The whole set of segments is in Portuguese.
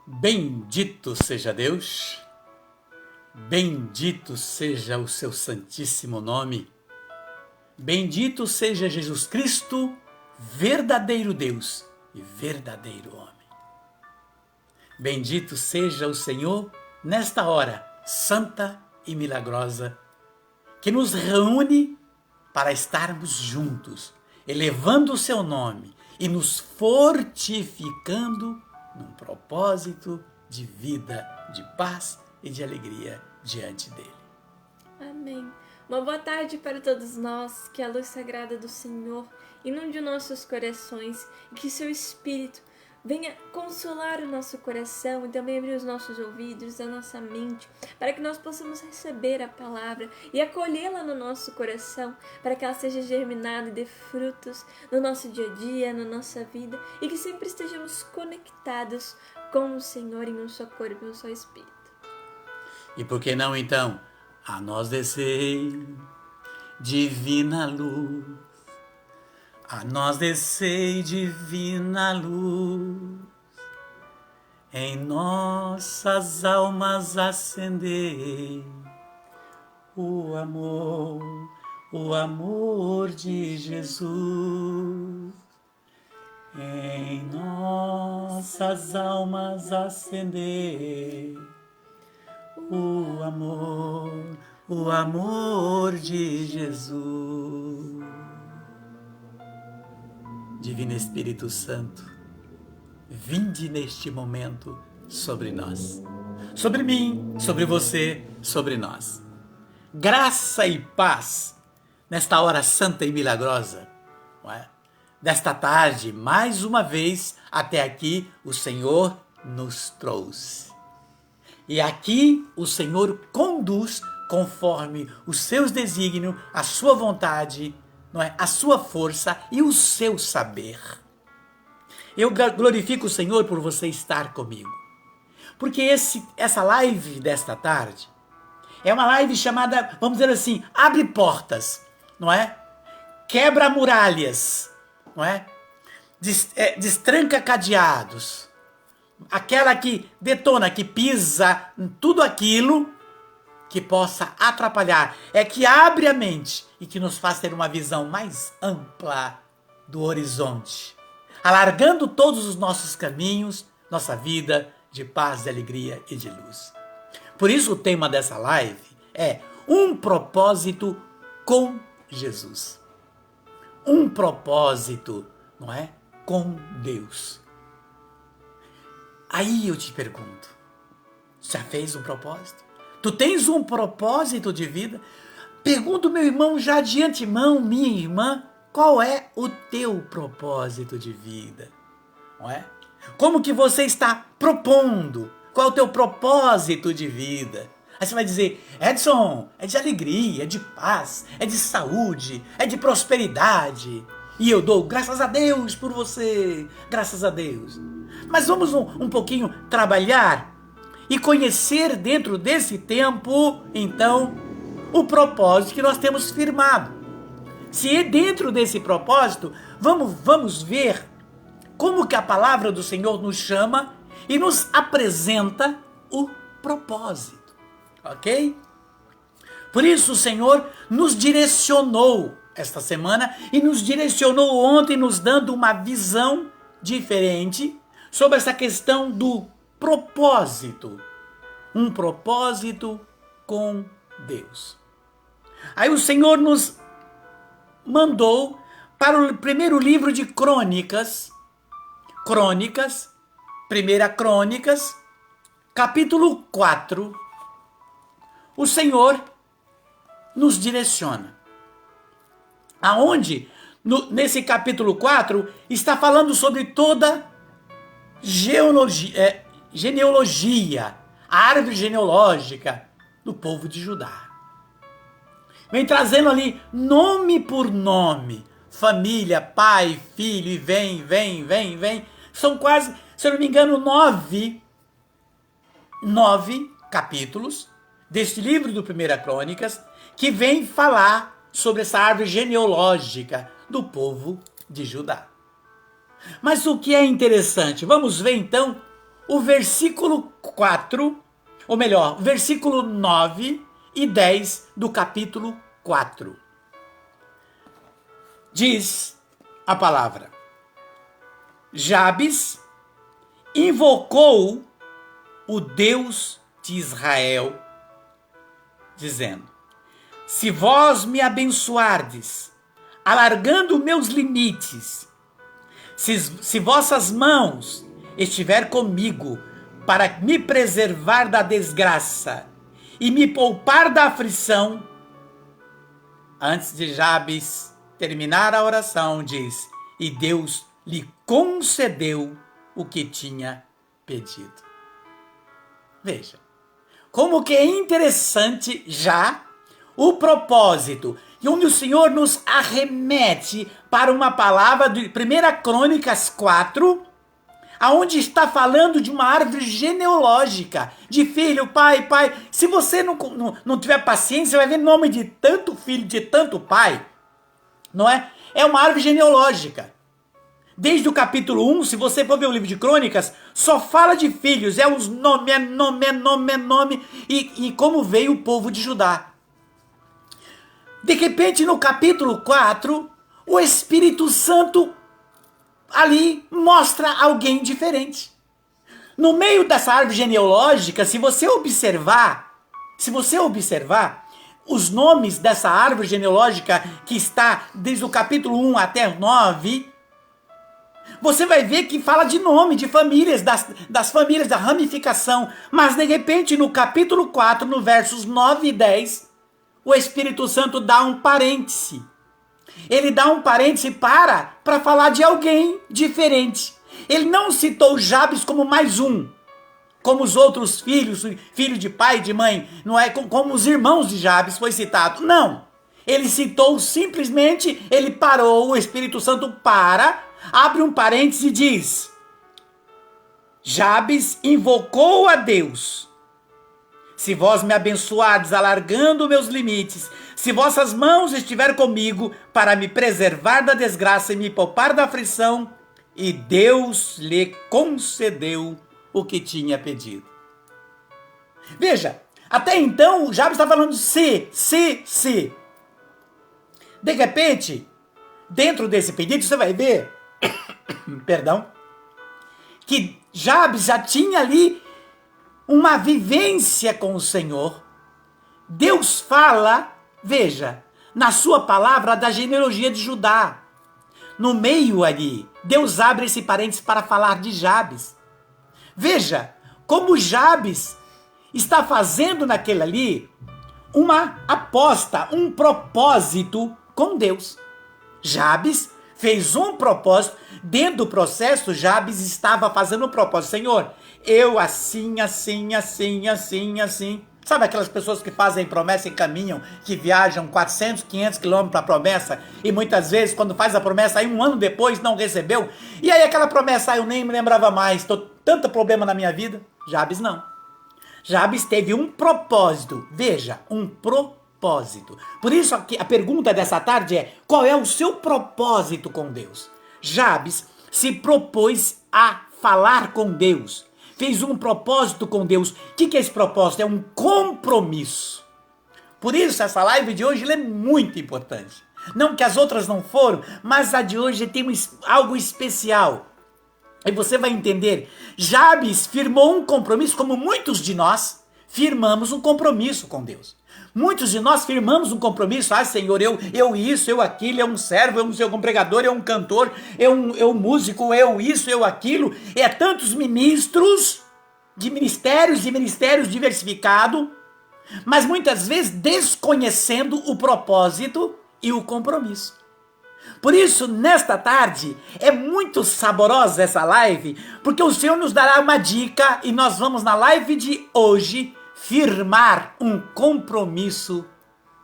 Bendito seja Deus, bendito seja o seu santíssimo nome, bendito seja Jesus Cristo, verdadeiro Deus e verdadeiro homem. Bendito seja o Senhor nesta hora santa e milagrosa, que nos reúne para estarmos juntos, elevando o seu nome e nos fortificando num propósito de vida, de paz e de alegria diante dele. Amém. Uma boa tarde para todos nós, que a luz sagrada do Senhor inunde nossos corações e que seu Espírito venha consolar o nosso coração e também abrir os nossos ouvidos, a nossa mente, para que nós possamos receber a palavra e acolhê-la no nosso coração, para que ela seja germinada e dê frutos no nosso dia a dia, na nossa vida, e que sempre estejamos conectados com o Senhor em um só corpo e um só Espírito. E por que não, então, a nós descer divina luz, a nós descei divina luz, em nossas almas acender o amor de Jesus. Em nossas almas acender o amor de Jesus. Divino Espírito Santo, vinde neste momento sobre nós, sobre mim, sobre você, sobre nós. Graça e paz nesta hora santa e milagrosa, não é? Desta tarde, mais uma vez, até aqui o Senhor nos trouxe. E aqui o Senhor conduz conforme os seus desígnios, a sua vontade, não é? A sua força e o seu saber. Eu glorifico o Senhor por você estar comigo. Porque essa live desta tarde é uma live chamada, vamos dizer assim, abre portas, não é? Quebra muralhas, não é? Destranca cadeados. Aquela que detona, que pisa em tudo aquilo que possa atrapalhar, é que abre a mente e que nos faz ter uma visão mais ampla do horizonte, alargando todos os nossos caminhos, nossa vida de paz, de alegria e de luz. Por isso o tema dessa live é um propósito com Jesus. Um propósito, não é? Com Deus. Aí eu te pergunto, já fez um propósito? Tu tens um propósito de vida? Pergunto, meu irmão, já de antemão, minha irmã, qual é o teu propósito de vida? Não é? Como que você está propondo? Qual é o teu propósito de vida? Aí você vai dizer, Edson, é de alegria, é de paz, é de saúde, é de prosperidade. E eu dou graças a Deus por você, graças a Deus. Mas vamos um pouquinho trabalhar e conhecer dentro desse tempo, então, o propósito que nós temos firmado. Se é dentro desse propósito, vamos ver como que a palavra do Senhor nos chama e nos apresenta o propósito, ok? Por isso o Senhor nos direcionou esta semana e nos direcionou ontem, nos dando uma visão diferente sobre essa questão do propósito. Um propósito com Deus. Aí o Senhor nos mandou para o primeiro livro de Crônicas, primeira Crônicas, capítulo 4. O Senhor nos direciona. Aonde, nesse capítulo 4, está falando sobre toda genealogia, a árvore genealógica do povo de Judá. Vem trazendo ali nome por nome, família, pai, filho, e vem. São quase, se eu não me engano, nove capítulos deste livro do Primeira Crônicas, que vem falar sobre essa árvore genealógica do povo de Judá. Mas o que é interessante, vamos ver então o versículo 4, ou melhor, o versículo 9 e 10 do capítulo 4. Diz a palavra: Jabes invocou o Deus de Israel, dizendo: se vós me abençoardes, alargando meus limites, se vossas mãos estiver comigo para me preservar da desgraça e me poupar da aflição. Antes de Jabes terminar a oração, diz: e Deus lhe concedeu o que tinha pedido. Veja, como que é interessante já o propósito, e onde o Senhor nos arremete para uma palavra de 1 Crônicas 4, aonde está falando de uma árvore genealógica, de filho, pai. Se você não tiver paciência, vai ver nome de tanto filho, de tanto pai, não é? É uma árvore genealógica. Desde o capítulo 1, se você for ver o livro de Crônicas, só fala de filhos, é os nome, e como veio o povo de Judá. De repente, no capítulo 4, o Espírito Santo ali mostra alguém diferente. No meio dessa árvore genealógica, se você observar, os nomes dessa árvore genealógica que está desde o capítulo 1 até o 9, você vai ver que fala de nome, de famílias, das famílias, da ramificação. Mas de repente, no capítulo 4, no versos 9 e 10, o Espírito Santo dá um parêntese. Ele dá um parêntese para falar de alguém diferente. Ele não citou Jabes como mais um, como os outros filhos, filho de pai e de mãe, não é como os irmãos de Jabes foi citado. Não. Ele citou simplesmente, ele parou, o Espírito Santo abre um parêntese e diz: Jabes invocou a Deus. Se vós me abençoardes, alargando meus limites, se vossas mãos estiverem comigo para me preservar da desgraça e me poupar da aflição, e Deus lhe concedeu o que tinha pedido. Veja, até então, Jabes está falando se. De repente, dentro desse pedido, você vai ver, que Jabes já tinha ali uma vivência com o Senhor. Deus fala, veja, na sua palavra da genealogia de Judá. No meio ali, Deus abre esse parênteses para falar de Jabes. Veja como Jabes está fazendo naquele ali uma aposta, um propósito com Deus. Jabes fez um propósito. Dentro do processo, Jabes estava fazendo um propósito. Senhor, eu assim. Sabe aquelas pessoas que fazem promessa e caminham, que viajam 400, 500 quilômetros para a promessa, e muitas vezes, quando faz a promessa, aí um ano depois não recebeu, e aí aquela promessa, eu nem me lembrava mais, tanto problema na minha vida. Jabes não. Jabes teve um propósito. Veja, um propósito. Por isso a pergunta dessa tarde é: qual é o seu propósito com Deus? Jabes se propôs a falar com Deus. Fez um propósito com Deus. O que é esse propósito? É um compromisso. Por isso, essa live de hoje é muito importante. Não que as outras não foram, mas a de hoje tem algo especial. E você vai entender. Jabes firmou um compromisso, como muitos de nós firmamos um compromisso com Deus. Muitos de nós firmamos um compromisso. Senhor, eu isso, eu aquilo, eu um servo, eu um seu pregador, eu um cantor, eu um músico, eu isso, eu aquilo. É tantos ministros, de ministérios diversificados, mas muitas vezes desconhecendo o propósito e o compromisso. Por isso, nesta tarde, é muito saborosa essa live, porque o Senhor nos dará uma dica e nós vamos na live de hoje firmar um compromisso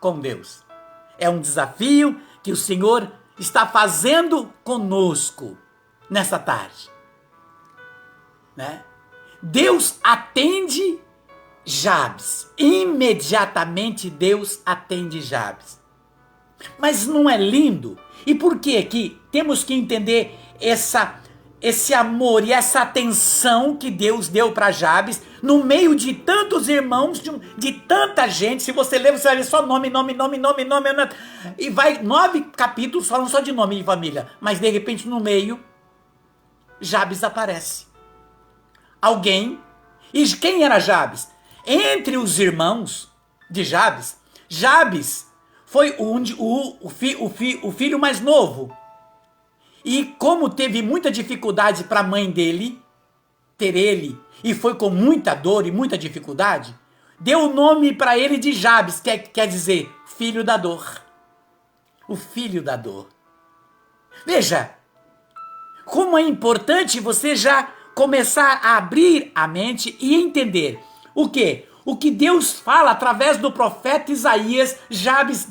com Deus. É um desafio que o Senhor está fazendo conosco nessa tarde, né? Deus atende Jabes. Imediatamente Deus atende Jabes. Mas não é lindo? E por que temos que entender esse amor e essa atenção que Deus deu para Jabes, no meio de tantos irmãos, de tanta gente. Se você ler, você vai ver só nome, e vai 9 capítulos falando só de nome de família. Mas de repente no meio, Jabes aparece. Alguém, e quem era Jabes? Entre os irmãos de Jabes, Jabes foi o filho mais novo. E como teve muita dificuldade para a mãe dele ter ele, e foi com muita dor e muita dificuldade, deu o nome para ele de Jabes, que quer dizer filho da dor. O filho da dor. Veja, como é importante você já começar a abrir a mente e entender o quê? O que Deus fala através do profeta Isaías. Jabes,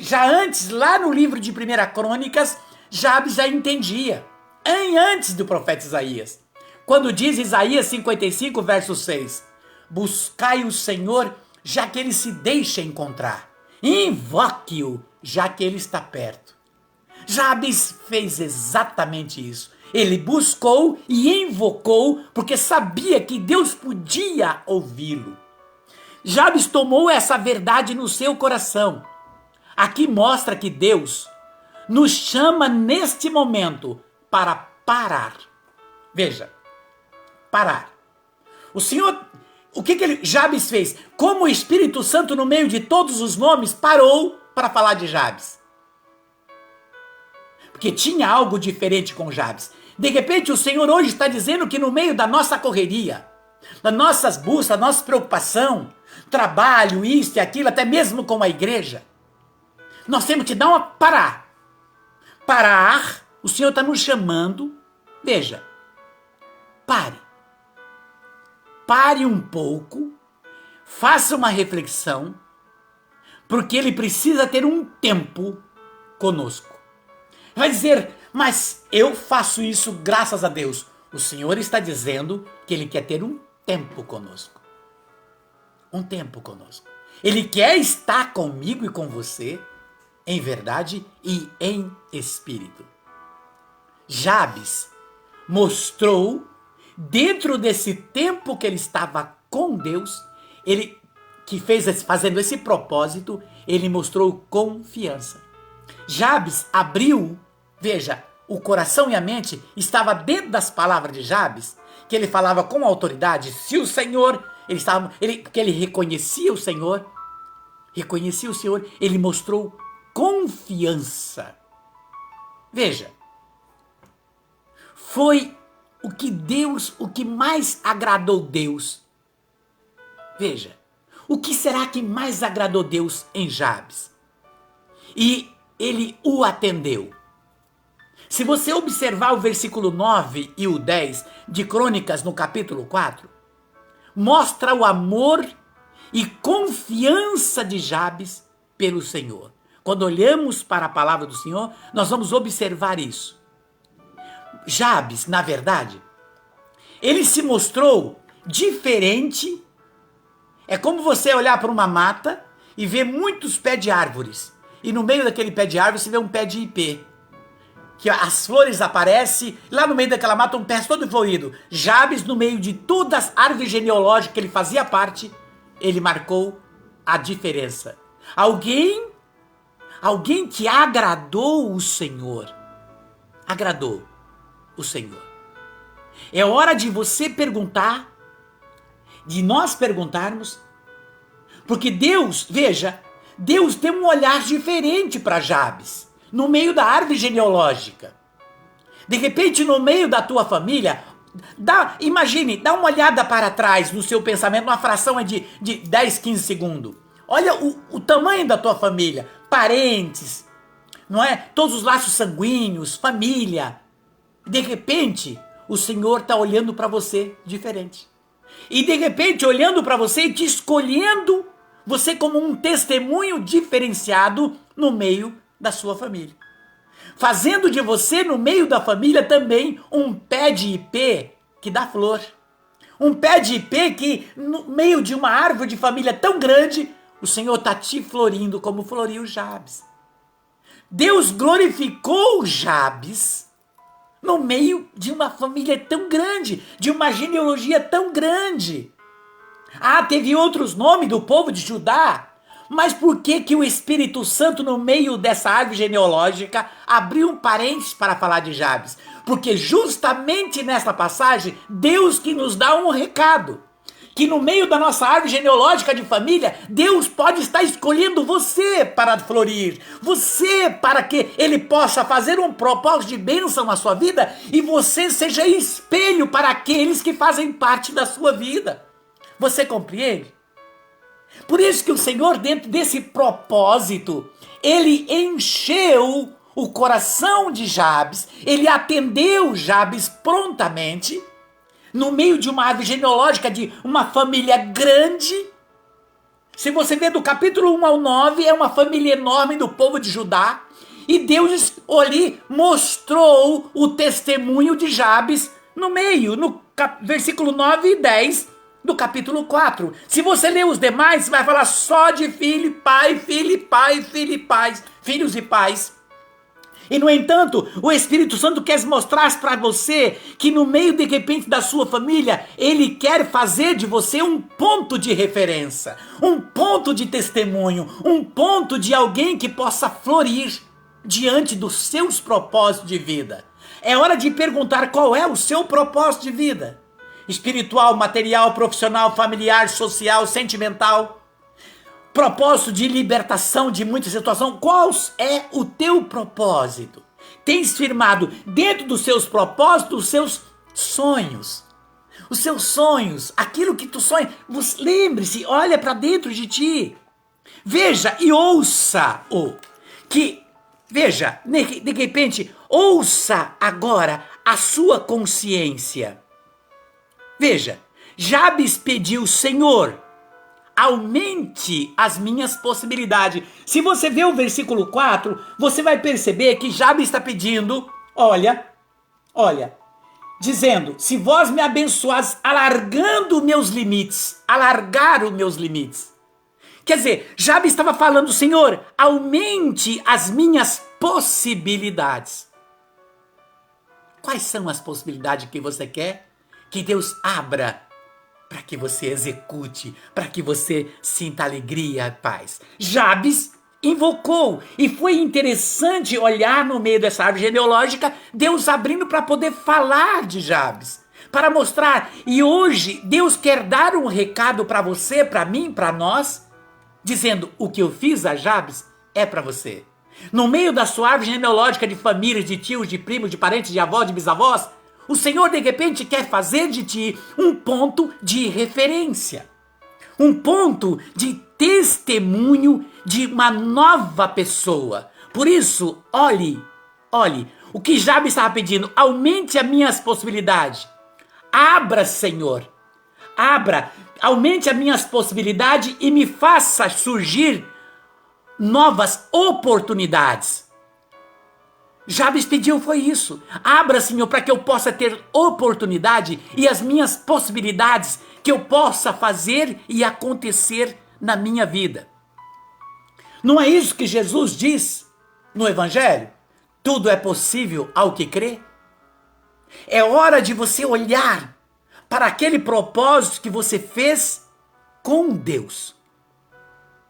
já antes, lá no livro de 1 Crônicas, Jabes já entendia, antes do profeta Isaías. Quando diz Isaías 55, verso 6, buscai o Senhor, já que ele se deixa encontrar. Invoque-o, já que ele está perto. Jabes fez exatamente isso. Ele buscou e invocou, porque sabia que Deus podia ouvi-lo. Jabes tomou essa verdade no seu coração. Aqui mostra que Deus nos chama neste momento para parar. Veja, parar. O Senhor, o que Jabes fez? Como o Espírito Santo, no meio de todos os nomes, parou para falar de Jabes. Porque tinha algo diferente com Jabes. De repente, o Senhor hoje está dizendo que no meio da nossa correria, das nossas buscas, da nossa preocupação, trabalho, isso e aquilo, até mesmo com a igreja, nós temos que dar uma parar. Parar, o Senhor está nos chamando. Veja, pare. Pare um pouco, faça uma reflexão, porque Ele precisa ter um tempo conosco. Vai dizer, mas eu faço isso graças a Deus. O Senhor está dizendo que Ele quer ter um tempo conosco. Um tempo conosco. Ele quer estar comigo e com você, em verdade e em espírito. Jabes mostrou, dentro desse tempo que ele estava com Deus, ele que fazendo esse propósito, ele mostrou confiança. Jabes abriu, veja, o coração e a mente estava dentro das palavras de Jabes, que ele falava com autoridade. Se o Senhor, porque ele reconhecia o Senhor, ele mostrou confiança. Veja, foi o que mais agradou Deus. Veja, o que será que mais agradou Deus em Jabes? E ele o atendeu. Se você observar o versículo 9 e o 10 de Crônicas no capítulo 4, mostra o amor e confiança de Jabes pelo Senhor. Quando olhamos para a palavra do Senhor, nós vamos observar isso. Jabes, na verdade, ele se mostrou diferente. É como você olhar para uma mata e ver muitos pés de árvores. E no meio daquele pé de árvore você vê um pé de ipê. Que as flores aparecem, lá no meio daquela mata um pé todo florido. Jabes, no meio de todas as árvores genealógicas que ele fazia parte, ele marcou a diferença. Alguém que agradou o Senhor. Agradou o Senhor. É hora de você perguntar, de nós perguntarmos, porque Deus, veja, Deus tem um olhar diferente para Jabes, no meio da árvore genealógica. De repente, no meio da tua família, imagine, dá uma olhada para trás no seu pensamento, uma fração de 10, 15 segundos. Olha o tamanho da tua família, parentes, não é? Todos os laços sanguíneos, família. De repente, o Senhor está olhando para você diferente. E de repente, olhando para você e te escolhendo, você como um testemunho diferenciado no meio da sua família. Fazendo de você, no meio da família, também um pé de ipê que dá flor. Um pé de ipê que, no meio de uma árvore de família tão grande, o Senhor está te florindo como floriu Jabes. Deus glorificou Jabes no meio de uma família tão grande, de uma genealogia tão grande. Ah, teve outros nomes do povo de Judá, mas por que que o Espírito Santo, no meio dessa árvore genealógica, abriu um parênteses para falar de Jabes? Porque justamente nessa passagem, Deus que nos dá um recado, que no meio da nossa árvore genealógica de família, Deus pode estar escolhendo você para florir, você para que Ele possa fazer um propósito de bênção na sua vida e você seja espelho para aqueles que fazem parte da sua vida. Você compreende? Por isso que o Senhor, dentro desse propósito, Ele encheu o coração de Jabes, Ele atendeu Jabes prontamente, no meio de uma árvore genealógica de uma família grande. Se você ver do capítulo 1 ao 9, é uma família enorme do povo de Judá, e Deus ali mostrou o testemunho de Jabes no meio, no versículo 9 e 10, do capítulo 4. Se você ler os demais, vai falar só de filho e pai, filho e pai, filho e pais, filhos e pais. E no entanto, o Espírito Santo quer mostrar para você que no meio de repente da sua família, Ele quer fazer de você um ponto de referência, um ponto de testemunho, um ponto de alguém que possa florir diante dos seus propósitos de vida. É hora de perguntar qual é o seu propósito de vida. Espiritual, material, profissional, familiar, social, sentimental, propósito de libertação de muita situação. Qual é o teu propósito? Tens firmado dentro dos seus propósitos os seus sonhos. Os seus sonhos, aquilo que tu sonha. Lembre-se, olha para dentro de ti. Veja e ouça-o. Veja, de repente, ouça agora a sua consciência. Veja, Jabes pediu, Senhor, aumente as minhas possibilidades. Se você ver o versículo 4, você vai perceber que Jabes está pedindo, olha, dizendo, se vós me abençoares, alargando meus limites, alargar os meus limites. Quer dizer, Jabes estava falando, Senhor, aumente as minhas possibilidades. Quais são as possibilidades que você quer? Que Deus abra para que você execute, para que você sinta alegria e paz. Jabes invocou, e foi interessante olhar no meio dessa árvore genealógica, Deus abrindo para poder falar de Jabes, para mostrar, e hoje Deus quer dar um recado para você, para mim, para nós, dizendo, o que eu fiz a Jabes é para você. No meio da sua árvore genealógica de famílias, de tios, de primos, de parentes, de avós, de bisavós, o Senhor, de repente, quer fazer de ti um ponto de referência. Um ponto de testemunho de uma nova pessoa. Por isso, olhe, o que Jabes estava pedindo, aumente as minhas possibilidades. Abra, Senhor, aumente as minhas possibilidades e me faça surgir novas oportunidades. Jabes pediu foi isso. Abra, Senhor, para que eu possa ter oportunidade e as minhas possibilidades que eu possa fazer e acontecer na minha vida. Não é isso que Jesus diz no Evangelho? Tudo é possível ao que crê. É hora de você olhar para aquele propósito que você fez com Deus.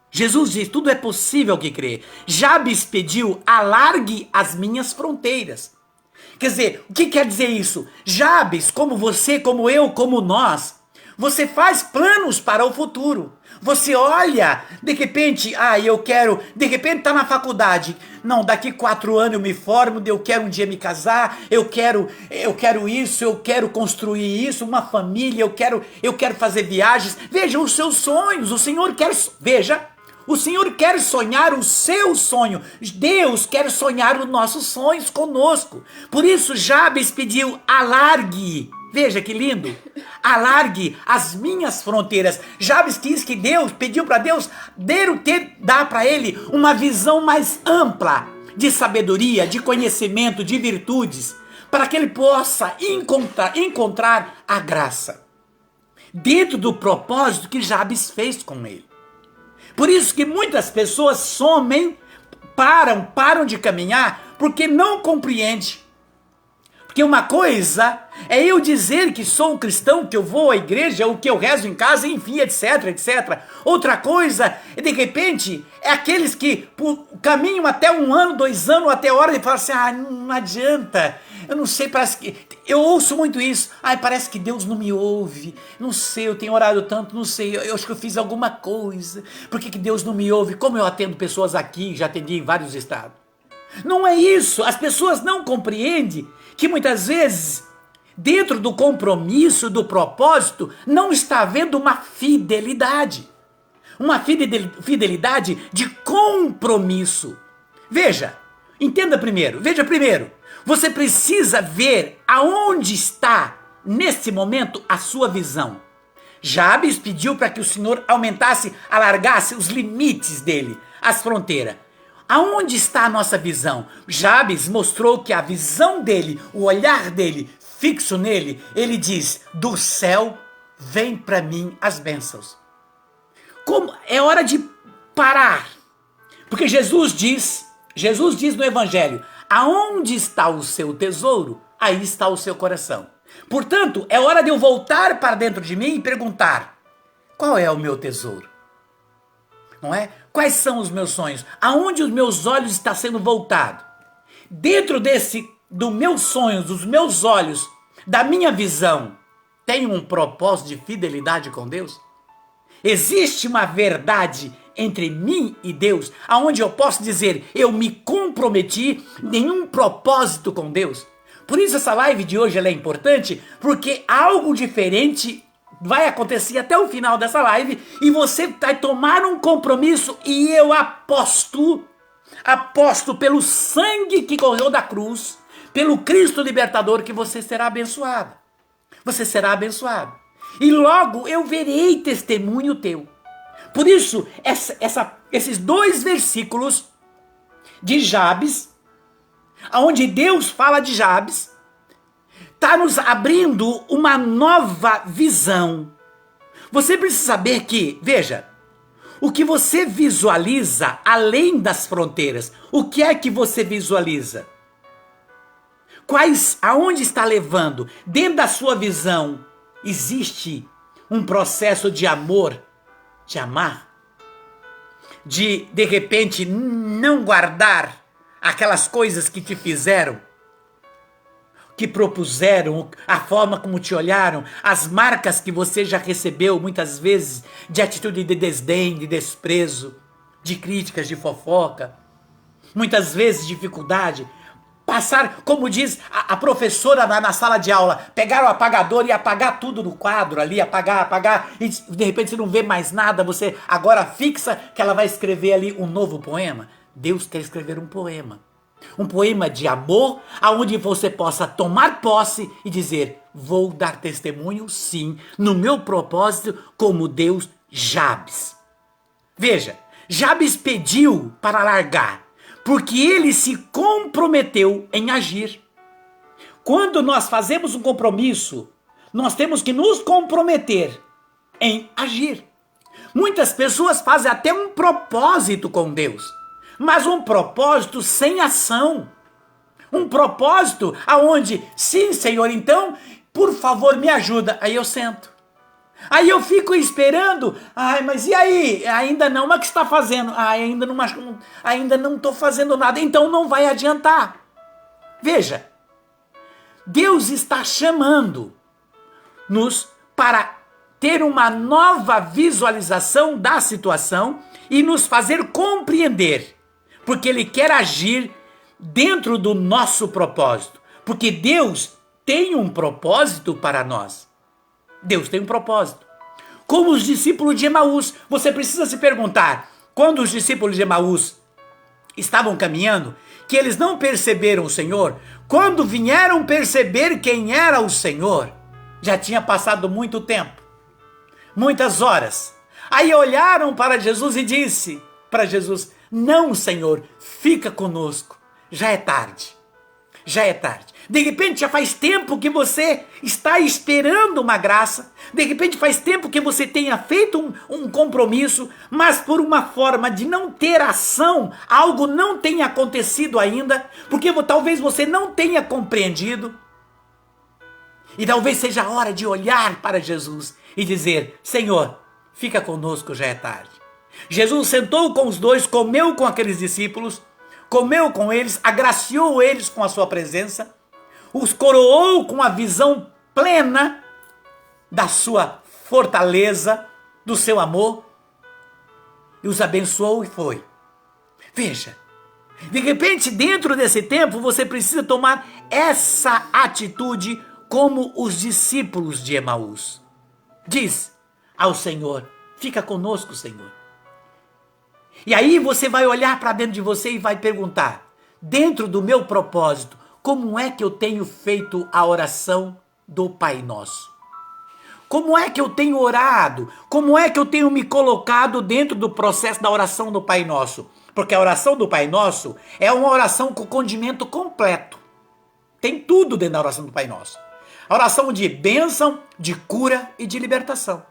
Jesus diz, tudo é possível ao que crê. Jabes pediu, alargue as minhas fronteiras. Quer dizer, o que quer dizer isso? Jabes, como você, como eu, como nós, você faz planos para o futuro. Você olha, de repente, eu quero, de repente tá na faculdade. Não, daqui 4 anos eu me formo, eu quero um dia me casar, eu quero isso, eu quero construir isso, uma família, eu quero fazer viagens. Veja os seus sonhos, o Senhor quer sonhar o seu sonho. Deus quer sonhar os nossos sonhos conosco. Por isso Jabes pediu, alargue. Veja que lindo. Alargue as minhas fronteiras. Jabes quis que Deus, pediu para Deus dar para ele uma visão mais ampla de sabedoria, de conhecimento, de virtudes, para que ele possa encontrar a graça dentro do propósito que Jabes fez com ele. Por isso que muitas pessoas somem, param de caminhar, porque não compreendem. Porque uma coisa é eu dizer que sou um cristão, que eu vou à igreja, ou que eu rezo em casa, enfim, etc, etc. Outra coisa, de repente, é aqueles que caminham até 1 ano, 2 anos, até a hora de falar assim, não adianta, eu não sei, parece que... Eu ouço muito isso, parece que Deus não me ouve, não sei, eu tenho orado tanto, não sei, eu acho que eu fiz alguma coisa, por que Deus não me ouve? Como eu atendo pessoas aqui, já atendi em vários estados. Não é isso, as pessoas não compreendem que muitas vezes, dentro do compromisso, do propósito, não está havendo uma fidelidade. Uma fidelidade de compromisso. Veja, entenda primeiro, veja primeiro. Você precisa ver aonde está, nesse momento, a sua visão. Jabes pediu para que o Senhor aumentasse, alargasse os limites dele, as fronteiras. Aonde está a nossa visão? Jabes mostrou que a visão dele, o olhar dele, fixo nele, ele diz, do céu vem para mim as bênçãos. Como é hora de parar. Porque Jesus diz no Evangelho, aonde está o seu tesouro, aí está o seu coração. Portanto, é hora de eu voltar para dentro de mim e perguntar, qual é o meu tesouro? Não é? Quais são os meus sonhos? Aonde os meus olhos estão sendo voltados? Dentro dos meus sonhos, dos meus olhos, da minha visão, tem um propósito de fidelidade com Deus? Existe uma verdade entre mim e Deus, aonde eu posso dizer, eu me comprometi em um propósito com Deus? Por isso essa live de hoje ela é importante, porque algo diferente vai acontecer até o final dessa live e você vai tomar um compromisso e eu aposto pelo sangue que correu da cruz, pelo Cristo libertador, que você será abençoado. Você será abençoado. E logo eu verei testemunho teu. Por isso, esses 2 versículos de Jabes, onde Deus fala de Jabes, está nos abrindo uma nova visão. Você precisa saber que, veja, o que você visualiza além das fronteiras, o que é que você visualiza? Aonde está levando? Dentro da sua visão, existe um processo de amor, de amar, de repente não guardar aquelas coisas que te fizeram, que propuseram, a forma como te olharam, as marcas que você já recebeu muitas vezes de atitude de desdém, de desprezo, de críticas, de fofoca, muitas vezes dificuldade, passar, como diz a professora na sala de aula, pegar o apagador e apagar tudo no quadro ali, apagar, e de repente você não vê mais nada, você agora fixa que ela vai escrever ali um novo poema. Deus quer escrever um poema de amor, aonde você possa tomar posse e dizer, vou dar testemunho sim, no meu propósito como Deus Jabes. Veja, Jabes pediu para largar, porque ele se comprometeu em agir. Quando nós fazemos um compromisso, nós temos que nos comprometer em agir. Muitas pessoas fazem até um propósito com Deus, mas um propósito sem ação. Um propósito aonde, sim, Senhor, então, por favor, me ajuda. Aí eu sento. Aí eu fico esperando. Mas e aí? Ainda não, mas o que está fazendo? Ainda não estou fazendo nada, então não vai adiantar. Veja, Deus está chamando-nos para ter uma nova visualização da situação e nos fazer compreender, porque Ele quer agir dentro do nosso propósito, porque Deus tem um propósito para nós. Deus tem um propósito. Como os discípulos de Emaús, você precisa se perguntar, quando os discípulos de Emaús estavam caminhando, que eles não perceberam o Senhor, quando vieram perceber quem era o Senhor, já tinha passado muito tempo, muitas horas. Aí olharam para Jesus e disse para Jesus, não, Senhor, fica conosco, já é tarde. Já é tarde. De repente já faz tempo que você está esperando uma graça. De repente faz tempo que você tenha feito um compromisso, mas por uma forma de não ter ação, algo não tenha acontecido ainda, porque talvez você não tenha compreendido. E talvez seja a hora de olhar para Jesus e dizer: Senhor, fica conosco, já é tarde. Jesus sentou com os dois, comeu com aqueles discípulos, comeu com eles, agraciou eles com a sua presença, os coroou com a visão plena da sua fortaleza, do seu amor, e os abençoou e foi. Veja, de repente, dentro desse tempo, você precisa tomar essa atitude como os discípulos de Emaús. Diz ao Senhor: fica conosco, Senhor. E aí você vai olhar para dentro de você e vai perguntar: dentro do meu propósito, como é que eu tenho feito a oração do Pai Nosso? Como é que eu tenho orado? Como é que eu tenho me colocado dentro do processo da oração do Pai Nosso? Porque a oração do Pai Nosso é uma oração com condimento completo. Tem tudo dentro da oração do Pai Nosso. A oração de bênção, de cura e de libertação.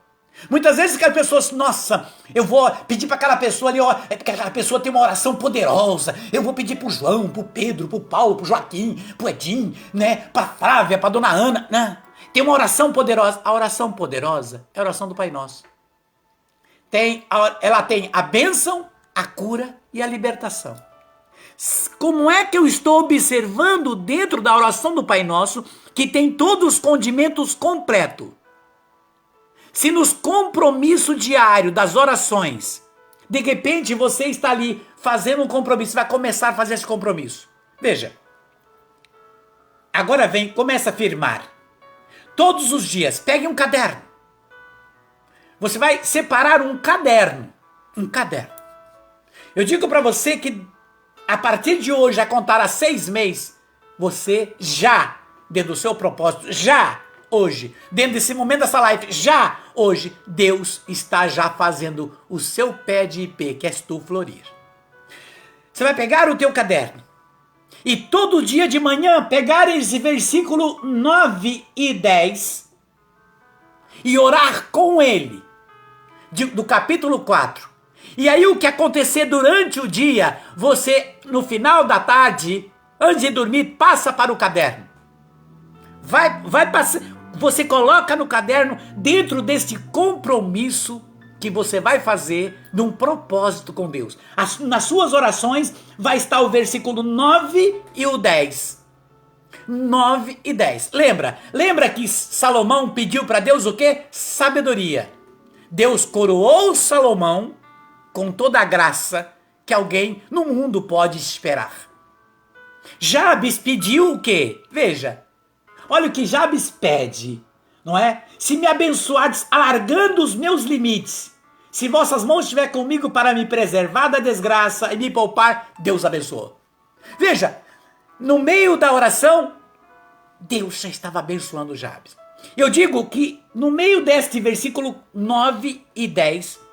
Muitas vezes aquela pessoa assim: nossa, eu vou pedir para aquela pessoa ali, ó, é porque aquela pessoa tem uma oração poderosa. Eu vou pedir pro João, pro Pedro, pro Paulo, pro Joaquim, pro Edim, né, pra Flávia, pra Dona Ana, né? Tem uma oração poderosa. A oração poderosa é a oração do Pai Nosso. Ela tem a bênção, a cura e a libertação. Como é que eu estou observando dentro da oração do Pai Nosso, que tem todos os condimentos completos? Se nos compromisso diário das orações, de repente você está ali fazendo um compromisso, vai começar a fazer esse compromisso. Veja, agora começa a firmar. Todos os dias, pegue um caderno. Você vai separar um caderno. Um caderno. Eu digo para você que a partir de hoje, a contar a 6 meses, você já, dentro do seu propósito, já hoje, dentro desse momento dessa live, já hoje, Deus está já fazendo o seu pé de ipê, que és tu, florir. Você vai pegar o teu caderno e todo dia de manhã pegar esse versículo 9 e 10 e orar com ele, do capítulo 4. E aí o que acontecer durante o dia, você no final da tarde, antes de dormir, passa para o caderno. Vai passar, você coloca no caderno dentro deste compromisso que você vai fazer num propósito com Deus. Nas suas orações vai estar o versículo 9 e o 10. 9 e 10. Lembra que Salomão pediu para Deus o quê? Sabedoria. Deus coroou Salomão com toda a graça que alguém no mundo pode esperar. Jabes pediu o quê? Veja, olha o que Jabes pede, não é? Se me abençoardes, alargando os meus limites, se vossas mãos estiver comigo para me preservar da desgraça e me poupar, Deus abençoou. Veja, no meio da oração, Deus já estava abençoando Jabes. Eu digo que no meio deste versículo 9 e 10,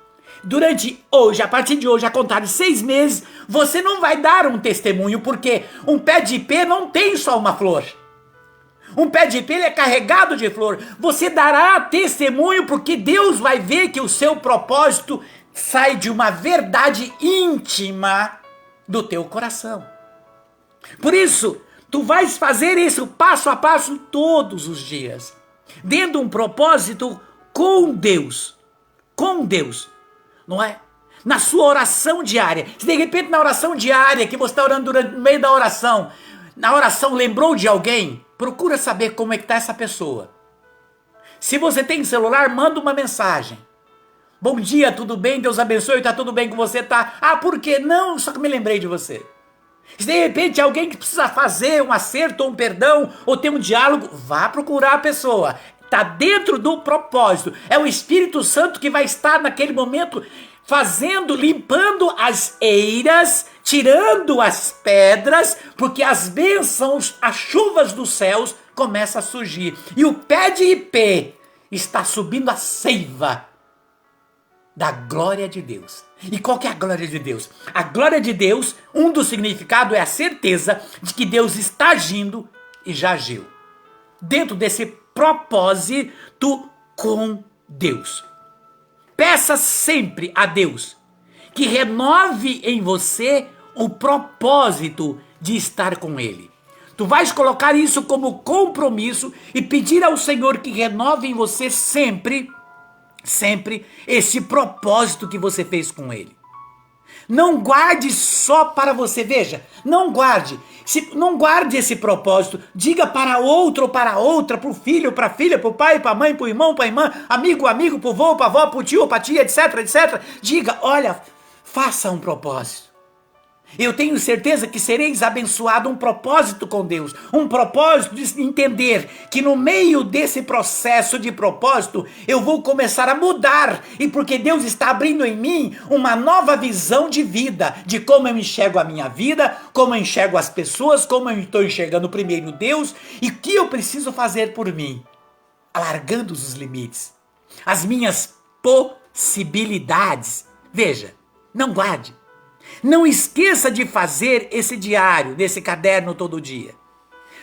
durante hoje, a partir de hoje, a contar de 6 meses, você não vai dar um testemunho, porque um pé de ipê não tem só uma flor. Um pé de ipê é carregado de flor. Você dará testemunho porque Deus vai ver que o seu propósito sai de uma verdade íntima do teu coração. Por isso, tu vais fazer isso passo a passo todos os dias, dentro de um propósito com Deus. Com Deus. Não é? Na sua oração diária. Se de repente na oração diária que você está orando no meio da oração, na oração lembrou de alguém, procura saber como é que está essa pessoa. Se você tem celular, manda uma mensagem. Bom dia, tudo bem? Deus abençoe, está tudo bem com você? Tá? Ah, por quê? Não, só que me lembrei de você. Se de repente alguém que precisa fazer um acerto ou um perdão, ou ter um diálogo, vá procurar a pessoa. Está dentro do propósito. É o Espírito Santo que vai estar naquele momento fazendo, limpando as eiras, tirando as pedras, porque as bênçãos, as chuvas dos céus começam a surgir. E o pé de ipê está subindo a seiva da glória de Deus. E qual que é a glória de Deus? A glória de Deus, um dos significados é a certeza de que Deus está agindo e já agiu. Dentro desse propósito com Deus. Peça sempre a Deus que renove em você o propósito de estar com Ele. Tu vais colocar isso como compromisso e pedir ao Senhor que renove em você sempre, sempre esse propósito que você fez com Ele. Não guarde só para você, veja, não guarde esse propósito, diga para outro ou para outra, para o filho, para a filha, para o pai, para a mãe, para o irmão, para a irmã, amigo, para o vô, para a avó, para o tio, para a tia, etc, etc. Diga, olha, faça um propósito. Eu tenho certeza que sereis abençoado, um propósito com Deus, um propósito de entender que no meio desse processo de propósito eu vou começar a mudar, e porque Deus está abrindo em mim uma nova visão de vida, de como eu enxergo a minha vida, como eu enxergo as pessoas, como eu estou enxergando primeiro Deus e o que eu preciso fazer por mim, alargando os limites, as minhas possibilidades. Veja, não guarde. Não esqueça de fazer esse diário, desse caderno todo dia.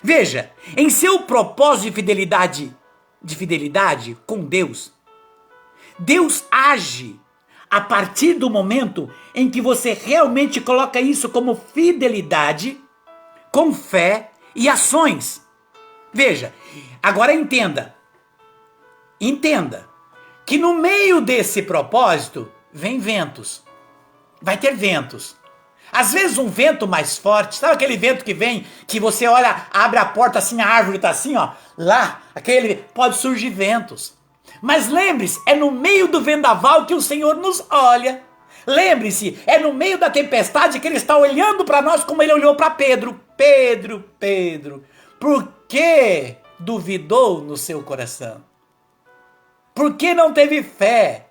Veja, em seu propósito de fidelidade com Deus, Deus age a partir do momento em que você realmente coloca isso como fidelidade, com fé e ações. Veja, agora entenda que no meio desse propósito vem ventos. Vai ter ventos. Às vezes um vento mais forte, sabe aquele vento que vem, que você olha, abre a porta assim, a árvore está assim, ó, lá, pode surgir ventos. Mas lembre-se, é no meio do vendaval que o Senhor nos olha. Lembre-se, é no meio da tempestade que Ele está olhando para nós como Ele olhou para Pedro. Pedro, por que duvidou no seu coração? Por que não teve fé?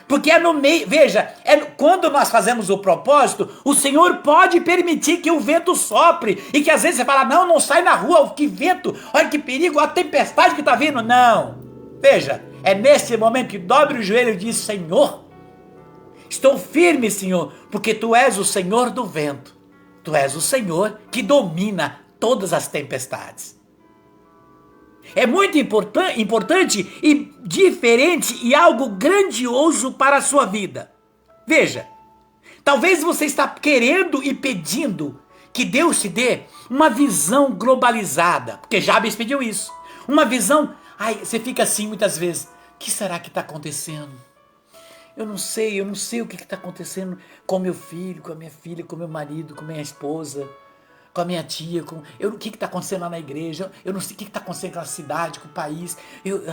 Porque é no meio, veja, quando nós fazemos o propósito, o Senhor pode permitir que o vento sopre, e que às vezes você fala, não sai na rua, que vento, olha que perigo, olha a tempestade que está vindo. Não, veja, é nesse momento que dobre o joelho e diz, Senhor, estou firme, Senhor, porque Tu és o Senhor do vento, Tu és o Senhor que domina todas as tempestades. É muito importante e diferente e algo grandioso para a sua vida. Veja, talvez você está querendo e pedindo que Deus te dê uma visão globalizada, porque Jabes pediu isso. Uma visão, você fica assim muitas vezes, o que será que está acontecendo? Eu não sei o que está acontecendo com meu filho, com a minha filha, com meu marido, com minha esposa, com a minha tia, o que está acontecendo lá na igreja, eu não sei o que está acontecendo com a cidade, com o país,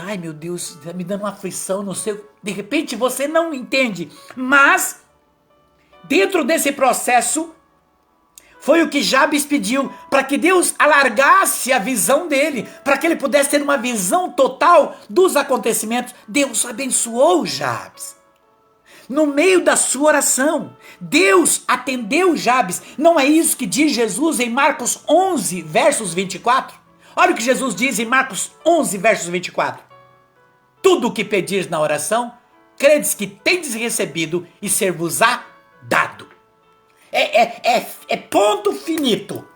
ai meu Deus, está me dando uma aflição, não sei, de repente você não entende, mas dentro desse processo foi o que Jabes pediu, para que Deus alargasse a visão dele, para que ele pudesse ter uma visão total dos acontecimentos. Deus abençoou Jabes. No meio da sua oração, Deus atendeu Jabes. Não é isso que diz Jesus em Marcos 11, versos 24? Olha o que Jesus diz em Marcos 11, versos 24. Tudo o que pedires na oração, credes que tendes recebido e ser-vos-á dado. É ponto finito.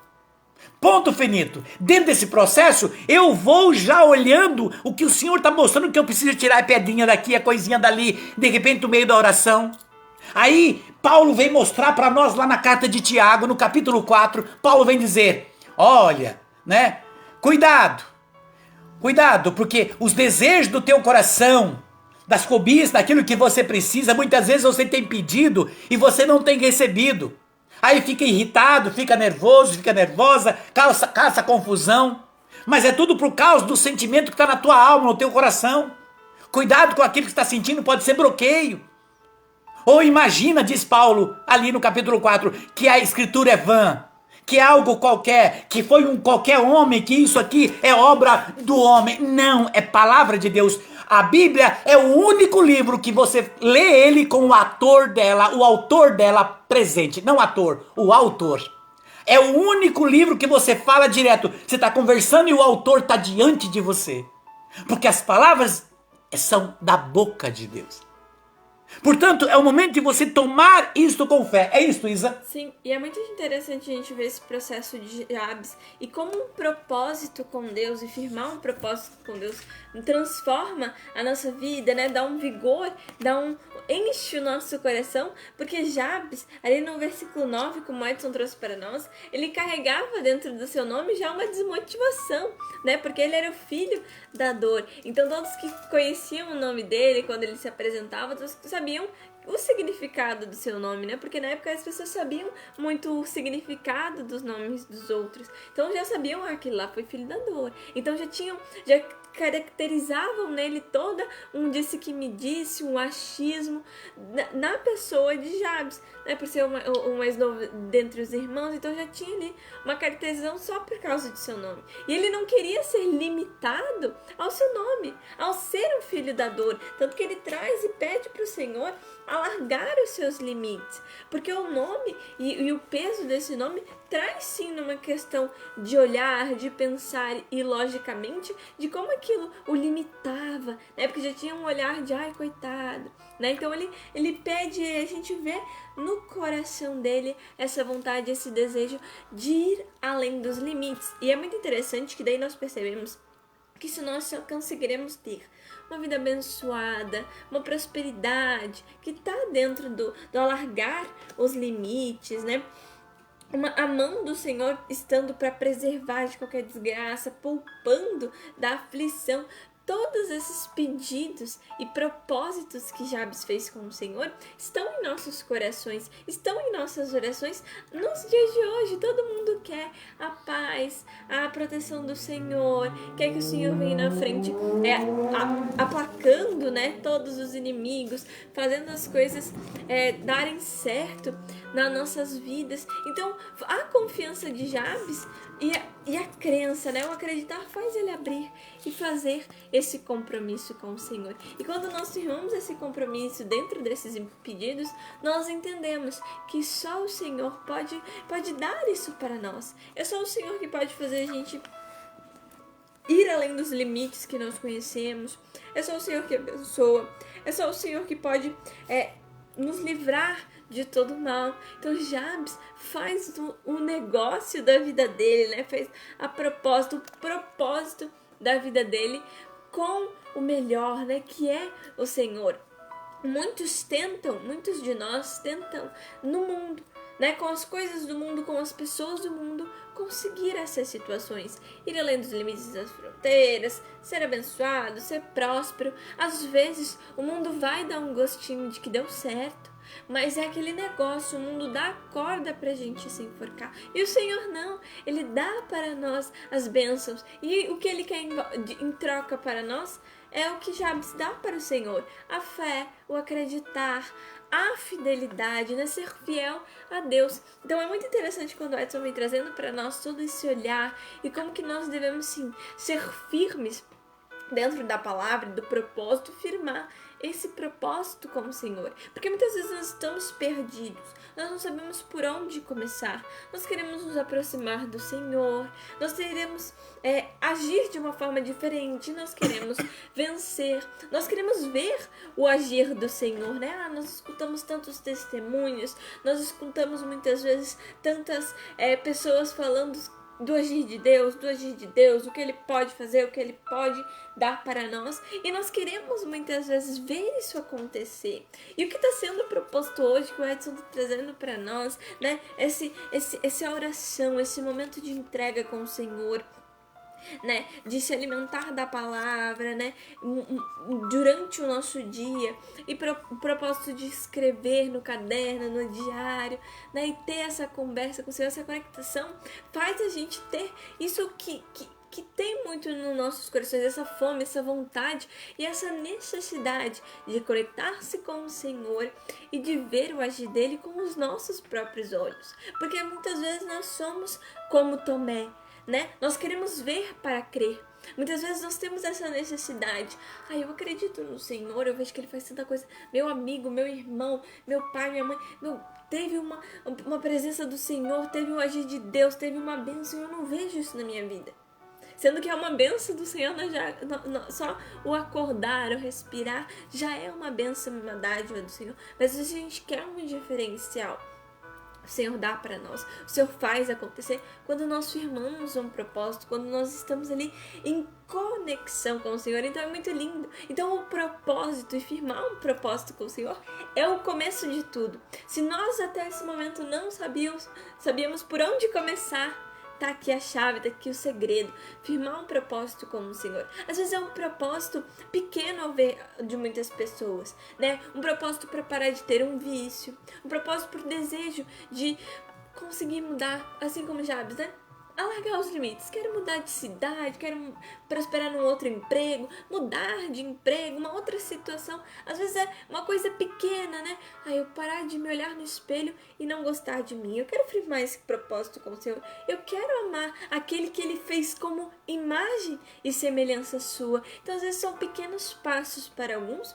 Ponto finito. Dentro desse processo, eu vou já olhando o que o Senhor está mostrando, que eu preciso tirar a pedrinha daqui, a coisinha dali, de repente no meio da oração. Aí, Paulo vem mostrar para nós lá na carta de Tiago, no capítulo 4, Paulo vem dizer, olha, né, cuidado, porque os desejos do teu coração, das cobiças, daquilo que você precisa, muitas vezes você tem pedido e você não tem recebido. Aí fica irritado, fica nervoso, fica nervosa, causa confusão. Mas é tudo por causa do sentimento que está na tua alma, no teu coração. Cuidado com aquilo que está sentindo, pode ser bloqueio. Ou imagina, diz Paulo, ali no capítulo 4, que a escritura é vã, que é algo qualquer, que foi um qualquer homem, que isso aqui é obra do homem. Não, é palavra de Deus. A Bíblia é o único livro que você lê ele com o autor dela presente. Não ator, o autor. É o único livro que você fala direto. Você está conversando e o autor está diante de você. Porque as palavras são da boca de Deus. Portanto, é o momento de você tomar isto com fé. É isto, Isa? Sim, e é muito interessante a gente ver esse processo de Jabes e como um propósito com Deus e firmar um propósito com Deus transforma a nossa vida, né? Dá um vigor, enche o nosso coração, porque Jabes, ali no versículo 9, como Edson trouxe para nós, ele carregava dentro do seu nome já uma desmotivação, né? Porque ele era o filho da dor. Então todos que conheciam o nome dele, quando ele se apresentava, todos sabiam o significado do seu nome, né? Porque na época as pessoas sabiam muito o significado dos nomes dos outros. Então já sabiam que aquele lá foi filho da dor. Então já caracterizavam nele toda um disse que me disse, um achismo na pessoa de Jabes, né? Por ser o mais novo dentre os irmãos, então já tinha ali uma caracterização só por causa de seu nome. E ele não queria ser limitado ao seu nome, ao ser um filho da dor, tanto que ele traz e pede para o Senhor alargar os seus limites, porque o nome e o peso desse nome traz sim numa questão de olhar, de pensar e logicamente de como aquilo o limitava, né? Porque já tinha um olhar de ai, coitado, né? Então ele pede, a gente vê no coração dele essa vontade, esse desejo de ir além dos limites. E é muito interessante que daí nós percebemos que se nós conseguiremos ter uma vida abençoada, uma prosperidade que está dentro do alargar os limites, né? A mão do Senhor estando para preservar de qualquer desgraça, poupando da aflição. Todos esses pedidos e propósitos que Jabes fez com o Senhor estão em nossos corações, estão em nossas orações nos dias de hoje. Todo mundo quer a paz, a proteção do Senhor, quer que o Senhor venha na frente, aplacando, né, todos os inimigos, fazendo as coisas darem certo nas nossas vidas. Então, a confiança de Jabes e a crença, né? O acreditar faz ele abrir e fazer esse compromisso com o Senhor. E quando nós firmamos esse compromisso dentro desses pedidos, nós entendemos que só o Senhor pode dar isso para nós. É só o Senhor que pode fazer a gente ir além dos limites que nós conhecemos. É só o Senhor que abençoa. É só o Senhor que pode nos livrar de todo mal. Então Jabes faz o negócio da vida dele, né? Fez o propósito da vida dele com o melhor, né? Que é o Senhor. Muitos de nós tentam no mundo, né? Com as coisas do mundo, com as pessoas do mundo, conseguir essas situações, ir além dos limites das fronteiras, ser abençoado, ser próspero. Às vezes o mundo vai dar um gostinho de que deu certo, mas é aquele negócio, o mundo dá corda pra gente se enforcar. E o Senhor não, Ele dá para nós as bênçãos. E o que Ele quer em troca para nós é o que Jabes dá para o Senhor. A fé, o acreditar, a fidelidade, né? Ser fiel a Deus. Então é muito interessante quando o Edson vem trazendo para nós todo esse olhar e como que nós devemos sim ser firmes dentro da palavra, do propósito, firmar esse propósito com o Senhor. Porque muitas vezes nós estamos perdidos, nós não sabemos por onde começar, nós queremos nos aproximar do Senhor, nós queremos agir de uma forma diferente, nós queremos vencer, nós queremos ver o agir do Senhor, né? Nós escutamos tantos testemunhos, nós escutamos muitas vezes tantas pessoas falando do agir de Deus, o que Ele pode fazer, o que Ele pode dar para nós, e nós queremos muitas vezes ver isso acontecer. E o que está sendo proposto hoje, que o Edson está trazendo para nós, né? Essa oração, esse momento de entrega com o Senhor, né, de se alimentar da palavra, né, durante o nosso dia, e o propósito de escrever no caderno, no diário, né, e ter essa conversa com o Senhor, essa conexão, faz a gente ter isso que tem muito nos nossos corações, essa fome, essa vontade e essa necessidade de conectar-se com o Senhor e de ver o agir dele com os nossos próprios olhos, porque muitas vezes nós somos como Tomé, né? Nós queremos ver para crer. Muitas vezes nós temos essa necessidade. Eu acredito no Senhor, eu vejo que Ele faz tanta coisa. Meu amigo, meu irmão, meu pai, minha mãe, teve uma presença do Senhor, teve um agir de Deus, teve uma bênção, e eu não vejo isso na minha vida. sendo que é uma bênção do Senhor, só o acordar, o respirar, já é uma bênção, uma dádiva do Senhor. Mas a gente quer um diferencial, o Senhor dá para nós, o Senhor faz acontecer quando nós firmamos um propósito, quando nós estamos ali em conexão com o Senhor. Então é muito lindo. Então o propósito, e firmar um propósito com o Senhor, é o começo de tudo. Se nós até esse momento não sabíamos por onde começar, tá aqui a chave, tá aqui o segredo. Firmar um propósito com o Senhor. Às vezes é um propósito pequeno ao ver de muitas pessoas, né? Um propósito para parar de ter um vício, um propósito por desejo de conseguir mudar, assim como Jabes, né? Alargar os limites, quero mudar de cidade, quero prosperar num outro emprego, mudar de emprego, uma outra situação. Às vezes é uma coisa pequena, né? Aí eu parar de me olhar no espelho e não gostar de mim. Eu quero firmar esse propósito com o Senhor. Eu quero amar aquele que Ele fez como imagem e semelhança sua. Então às vezes são pequenos passos para alguns,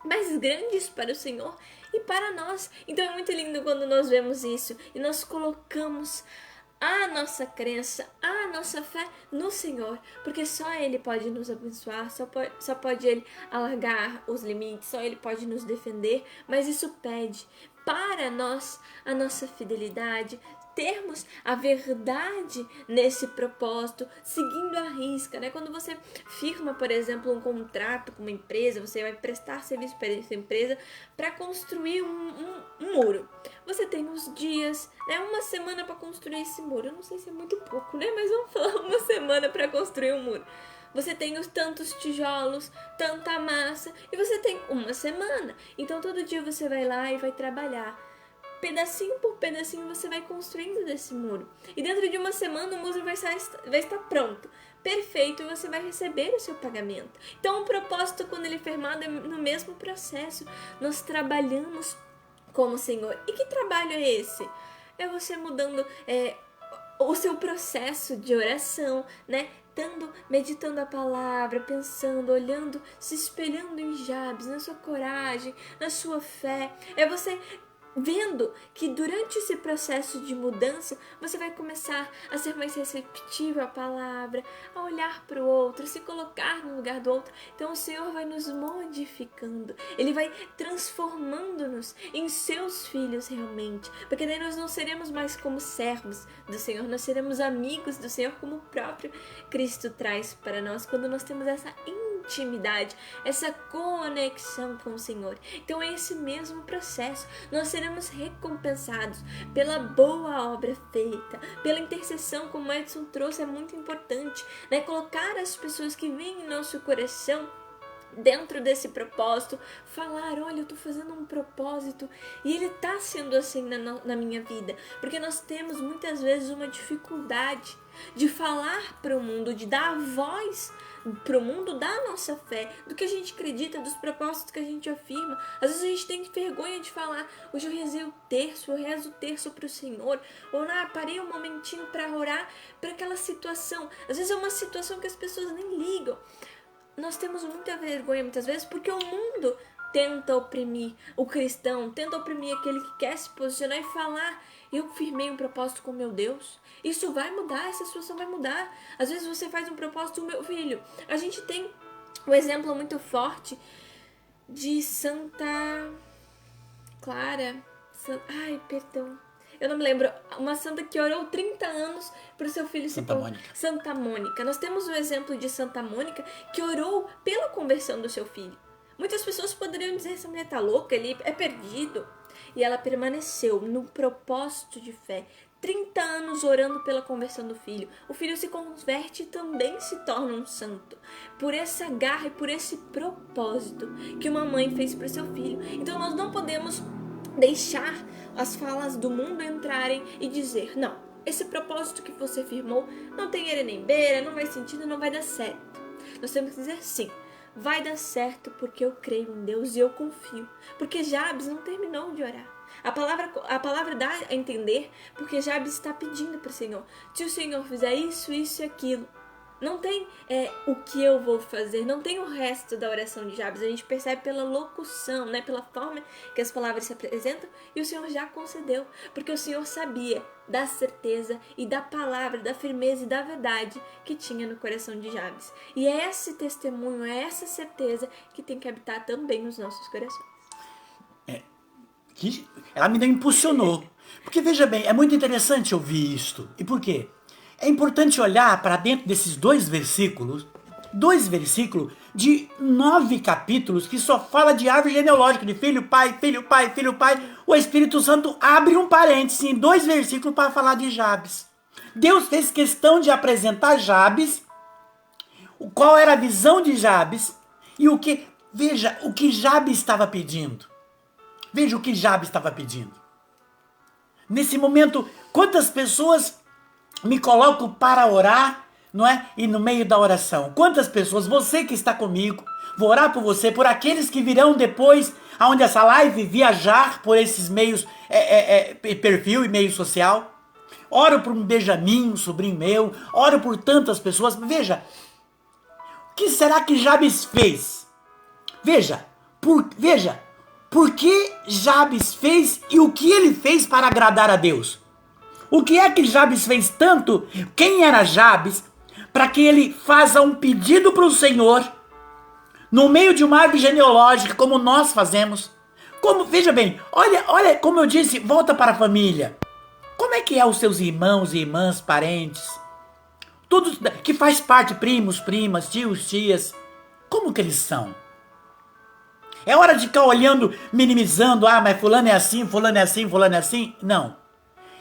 mais grandes para o Senhor e para nós. Então é muito lindo quando nós vemos isso e nós colocamos a nossa crença, a nossa fé no Senhor, porque só Ele pode nos abençoar, só pode Ele alargar os limites, só Ele pode nos defender, mas isso pede para nós a nossa fidelidade, termos a verdade nesse propósito, seguindo a risca, né? Quando você firma, por exemplo, um contrato com uma empresa, você vai prestar serviço para essa empresa para construir um muro. Você tem uns dias, né? Uma semana para construir esse muro. Eu não sei se é muito pouco, né? Mas vamos falar uma semana para construir um muro. Você tem os tantos tijolos, tanta massa, e você tem uma semana. Então todo dia você vai lá e vai trabalhar. Pedacinho por pedacinho você vai construindo desse muro. E dentro de uma semana o muro vai estar pronto, perfeito, e você vai receber o seu pagamento. Então o propósito, quando ele é firmado, é no mesmo processo. Nós trabalhamos com o Senhor. E que trabalho é esse? É você mudando o seu processo de oração, né? Meditando a palavra, pensando, olhando, se espelhando em Jabes, na sua coragem, na sua fé. É você vendo que durante esse processo de mudança você vai começar a ser mais receptivo à palavra, a olhar para o outro, a se colocar no lugar do outro. Então o Senhor vai nos modificando, Ele vai transformando-nos em seus filhos realmente, porque daí nós não seremos mais como servos do Senhor, nós seremos amigos do Senhor, como o próprio Cristo traz para nós, quando nós temos essa intimidade, essa conexão com o Senhor. Então é esse mesmo processo. Nós seremos recompensados pela boa obra feita, pela intercessão, como o Edson trouxe, é muito importante, né? Colocar as pessoas que vêm em nosso coração dentro desse propósito, falar, olha, eu tô fazendo um propósito e ele tá sendo assim na minha vida, porque nós temos muitas vezes uma dificuldade de falar para o mundo, de dar voz para o mundo da nossa fé, do que a gente acredita, dos propósitos que a gente afirma. Às vezes a gente tem vergonha de falar, hoje eu rezei o terço, eu rezo o terço para o Senhor, ou parei um momentinho para orar para aquela situação. Às vezes é uma situação que as pessoas nem ligam. Nós temos muita vergonha muitas vezes porque o mundo tenta oprimir o cristão, tenta oprimir aquele que quer se posicionar e falar, eu firmei um propósito com meu Deus, isso vai mudar, essa situação vai mudar. Às vezes você faz um propósito, meu filho, a gente tem um exemplo muito forte de Santa Clara, eu não me lembro, uma santa que orou 30 anos para o seu filho Santa Mônica. Nós temos o exemplo de Santa Mônica que orou pela conversão do seu filho. Muitas pessoas poderiam dizer, essa mulher tá louca, ele é perdido. E ela permaneceu no propósito de fé, 30 anos orando pela conversão do filho. O filho se converte e também se torna um santo. Por essa garra e por esse propósito que uma mãe fez para o seu filho. Então nós não podemos deixar as falas do mundo entrarem e dizer, não, esse propósito que você firmou não tem era nem beira, não faz sentido, não vai dar certo. Nós temos que dizer sim, vai dar certo porque eu creio em Deus e eu confio. Porque Jabes não terminou de orar. A palavra dá a entender porque Jabes está pedindo para o Senhor. Se o Senhor fizer isso, isso e aquilo, Não tem o que eu vou fazer, não tem o resto da oração de Jabes. A gente percebe pela locução, né? Pela forma que as palavras se apresentam, e o Senhor já concedeu, porque o Senhor sabia da certeza e da palavra, da firmeza e da verdade que tinha no coração de Jabes. E é esse testemunho, é essa certeza que tem que habitar também nos nossos corações. Ela me impulsionou. Porque, veja bem, é muito interessante ouvir isto. E por quê? É importante olhar para dentro desses dois versículos de 9 capítulos que só fala de árvore genealógica, de filho, pai, filho, pai, filho, pai. O Espírito Santo abre um parêntese em 2 versículos para falar de Jabes. Deus fez questão de apresentar Jabes, qual era a visão de Jabes e veja o que Jabes estava pedindo. Veja o que Jabes estava pedindo. Nesse momento, quantas pessoas me colocam para orar, não é? E no meio da oração, quantas pessoas, você que está comigo, vou orar por você, por aqueles que virão depois, aonde essa live viajar por esses meios, perfil e meio social. Oro por um Benjamin, um sobrinho meu, oro por tantas pessoas. Veja, o que será que Jabes fez? Veja, por que Jabes fez e o que ele fez para agradar a Deus? O que é que Jabes fez tanto? Quem era Jabes? Para que ele faça um pedido para o Senhor, no meio de uma árvore genealógica, como nós fazemos. Veja bem, olha como eu disse, volta para a família. Como é que é os seus irmãos e irmãs, parentes? Tudo que faz parte, primos, primas, tios, tias. Como que eles são? É hora de ficar olhando, minimizando, mas fulano é assim, fulano é assim, fulano é assim. Não.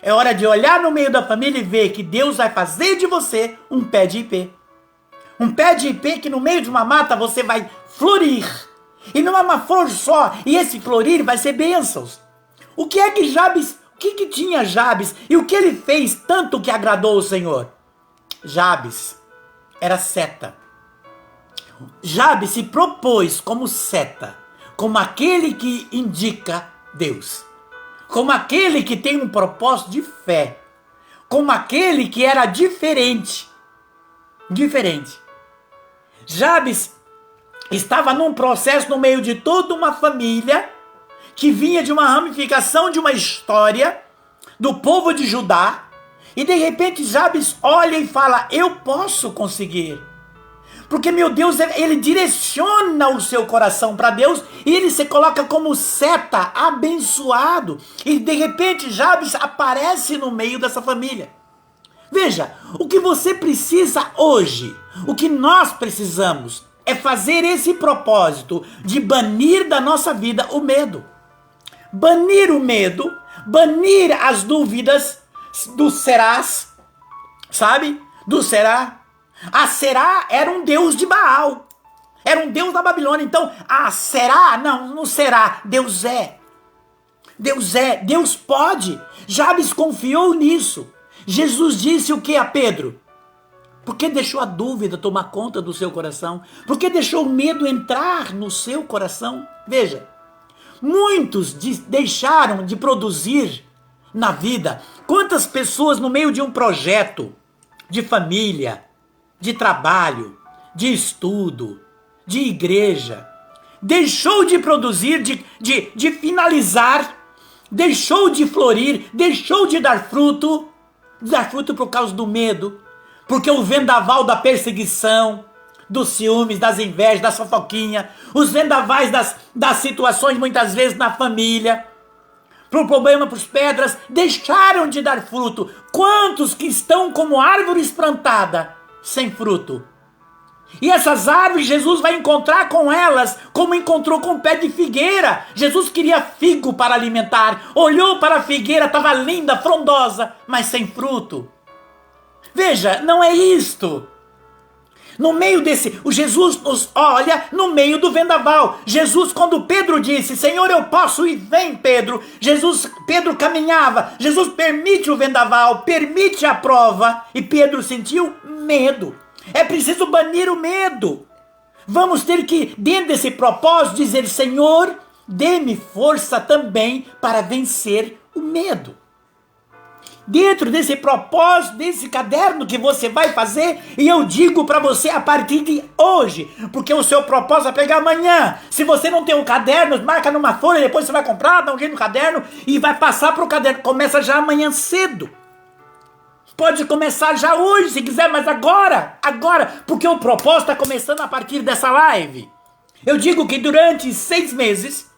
É hora de olhar no meio da família e ver que Deus vai fazer de você um pé de ipê. Um pé de ipê que no meio de uma mata você vai florir. E não é uma flor só, e esse florir vai ser bênçãos. O que tinha Jabes e o que ele fez tanto que agradou o Senhor? Jabes era seta. Jabes se propôs como seta, como aquele que indica Deus, como aquele que tem um propósito de fé, como aquele que era diferente. Jabes estava num processo no meio de toda uma família que vinha de uma ramificação de uma história do povo de Judá, e de repente Jabes olha e fala: eu posso conseguir. Porque, meu Deus, ele direciona o seu coração para Deus e ele se coloca como seta, abençoado. E, de repente, Jabes aparece no meio dessa família. Veja, o que você precisa hoje, o que nós precisamos é fazer esse propósito de banir da nossa vida o medo. Banir o medo, banir as dúvidas do serás, sabe? Do será. A Será era um deus de Baal, era um deus da Babilônia. Então, será? Não será. Deus é, Deus pode. Jabes confiou nisso. Jesus disse o que a Pedro? Por que deixou a dúvida tomar conta do seu coração? Por que deixou o medo entrar no seu coração? Veja, muitos deixaram de produzir na vida. Quantas pessoas no meio de um projeto de família, de trabalho, de estudo, de igreja, deixou de produzir, de finalizar, deixou de florir, deixou de dar fruto por causa do medo, porque o vendaval da perseguição, dos ciúmes, das invejas, das fofoquinhas, os vendavais das situações muitas vezes na família, para o problema, para as pedras, deixaram de dar fruto. Quantos que estão como árvores plantadas, sem fruto? E essas árvores Jesus vai encontrar com elas como encontrou com o pé de figueira. Jesus queria figo para alimentar, olhou para a figueira, estava linda, frondosa, mas sem fruto. Veja, não é isto. No meio o Jesus nos olha no meio do vendaval. Jesus, quando Pedro disse: Senhor, eu posso ir, vem Pedro. Pedro caminhava. Jesus permite o vendaval, permite a prova, e Pedro sentiu medo. É preciso banir o medo. Vamos ter que, dentro desse propósito, dizer: Senhor, dê-me força também para vencer o medo. dentro desse propósito, desse caderno que você vai fazer, e eu digo para você a partir de hoje, porque o seu propósito é pegar amanhã. Se você não tem um caderno, marca numa folha, depois você vai comprar, dá um jeito no caderno e vai passar para o caderno. Começa já amanhã cedo. Pode começar já hoje, se quiser, mas agora, porque o propósito está começando a partir dessa live. Eu digo que durante 6 meses,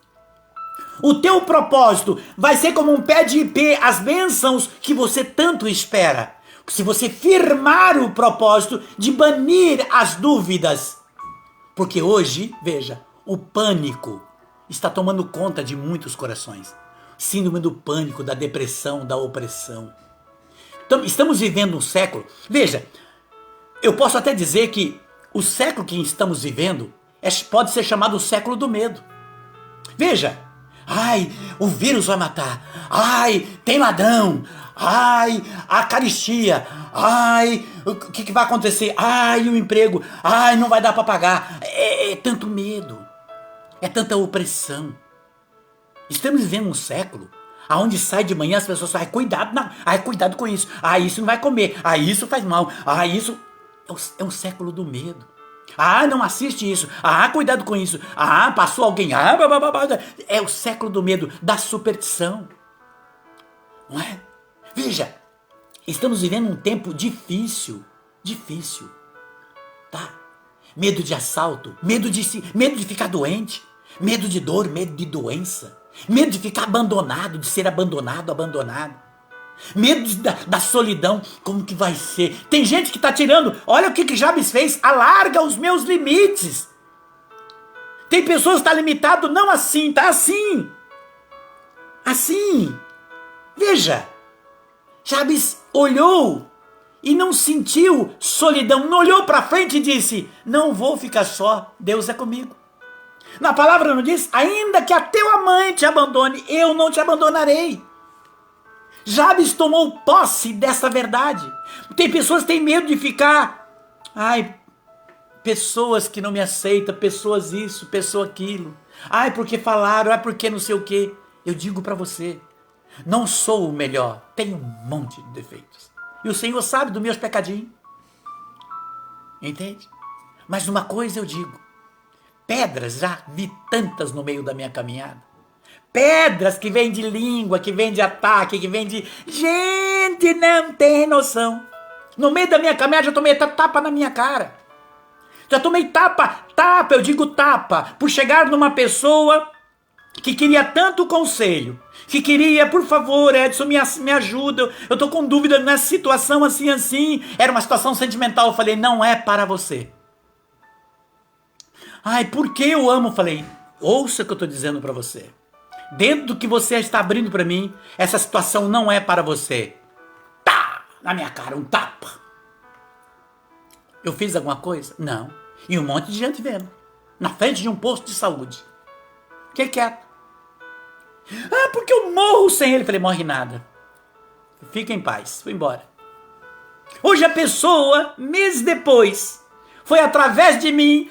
o teu propósito vai ser como um pé de ipê, as bênçãos que você tanto espera. Se você firmar o propósito de banir as dúvidas. Porque hoje, veja, o pânico está tomando conta de muitos corações. Síndrome do pânico, da depressão, da opressão. Então, estamos vivendo um século. Veja, eu posso até dizer que o século que estamos vivendo pode ser chamado o século do medo. Veja, ai, o vírus vai matar, ai, tem ladrão, ai, a caristia, ai, o que vai acontecer, ai, o emprego, ai, não vai dar para pagar. É tanto medo, é tanta opressão. Estamos vivendo um século onde sai de manhã as pessoas falam, cuidado, não, cuidado com isso, isso não vai comer, isso faz mal, isso é um século do medo. Não assiste isso. Cuidado com isso. Passou alguém. É o século do medo, da superstição. Não é? Veja, estamos vivendo um tempo difícil. Tá? Medo de assalto, medo de ficar doente, medo de dor, medo de doença, medo de ficar abandonado, de ser abandonado. Medo da solidão, como que vai ser? Tem gente que está tirando, olha o que Jabes fez, alarga os meus limites. Tem pessoas que estão limitado, não assim, está assim. Assim. Veja, Jabes olhou e não sentiu solidão, não olhou para frente e disse, não vou ficar só, Deus é comigo. Na palavra não diz, ainda que a tua mãe te abandone, eu não te abandonarei. Jabes tomou posse dessa verdade. Tem pessoas que têm medo de ficar, pessoas que não me aceitam, pessoas isso, pessoa aquilo. Porque falaram, porque não sei o quê. Eu digo para você, não sou o melhor, tenho um monte de defeitos. E o Senhor sabe dos meus pecadinhos. Entende? Mas uma coisa eu digo, pedras já vi tantas no meio da minha caminhada. Pedras que vêm de língua, que vêm de ataque, que vêm de... Gente, não tem noção. No meio da minha caminhada já tomei tapa na minha cara. Já tomei tapa, eu digo tapa, por chegar numa pessoa que queria tanto conselho, que queria, por favor, Edson, me ajuda, eu tô com dúvida nessa situação assim. Era uma situação sentimental, eu falei, não é para você. Porque eu amo, falei, ouça o que eu tô dizendo para você. Dentro do que você está abrindo para mim, essa situação não é para você. Na minha cara, um tapa. Eu fiz alguma coisa? Não. E um monte de gente vendo. Na frente de um posto de saúde. Fiquei quieto. Porque eu morro sem ele. Falei, morre nada. Fica em paz. Fui embora. Hoje a pessoa, meses depois... Foi através de mim,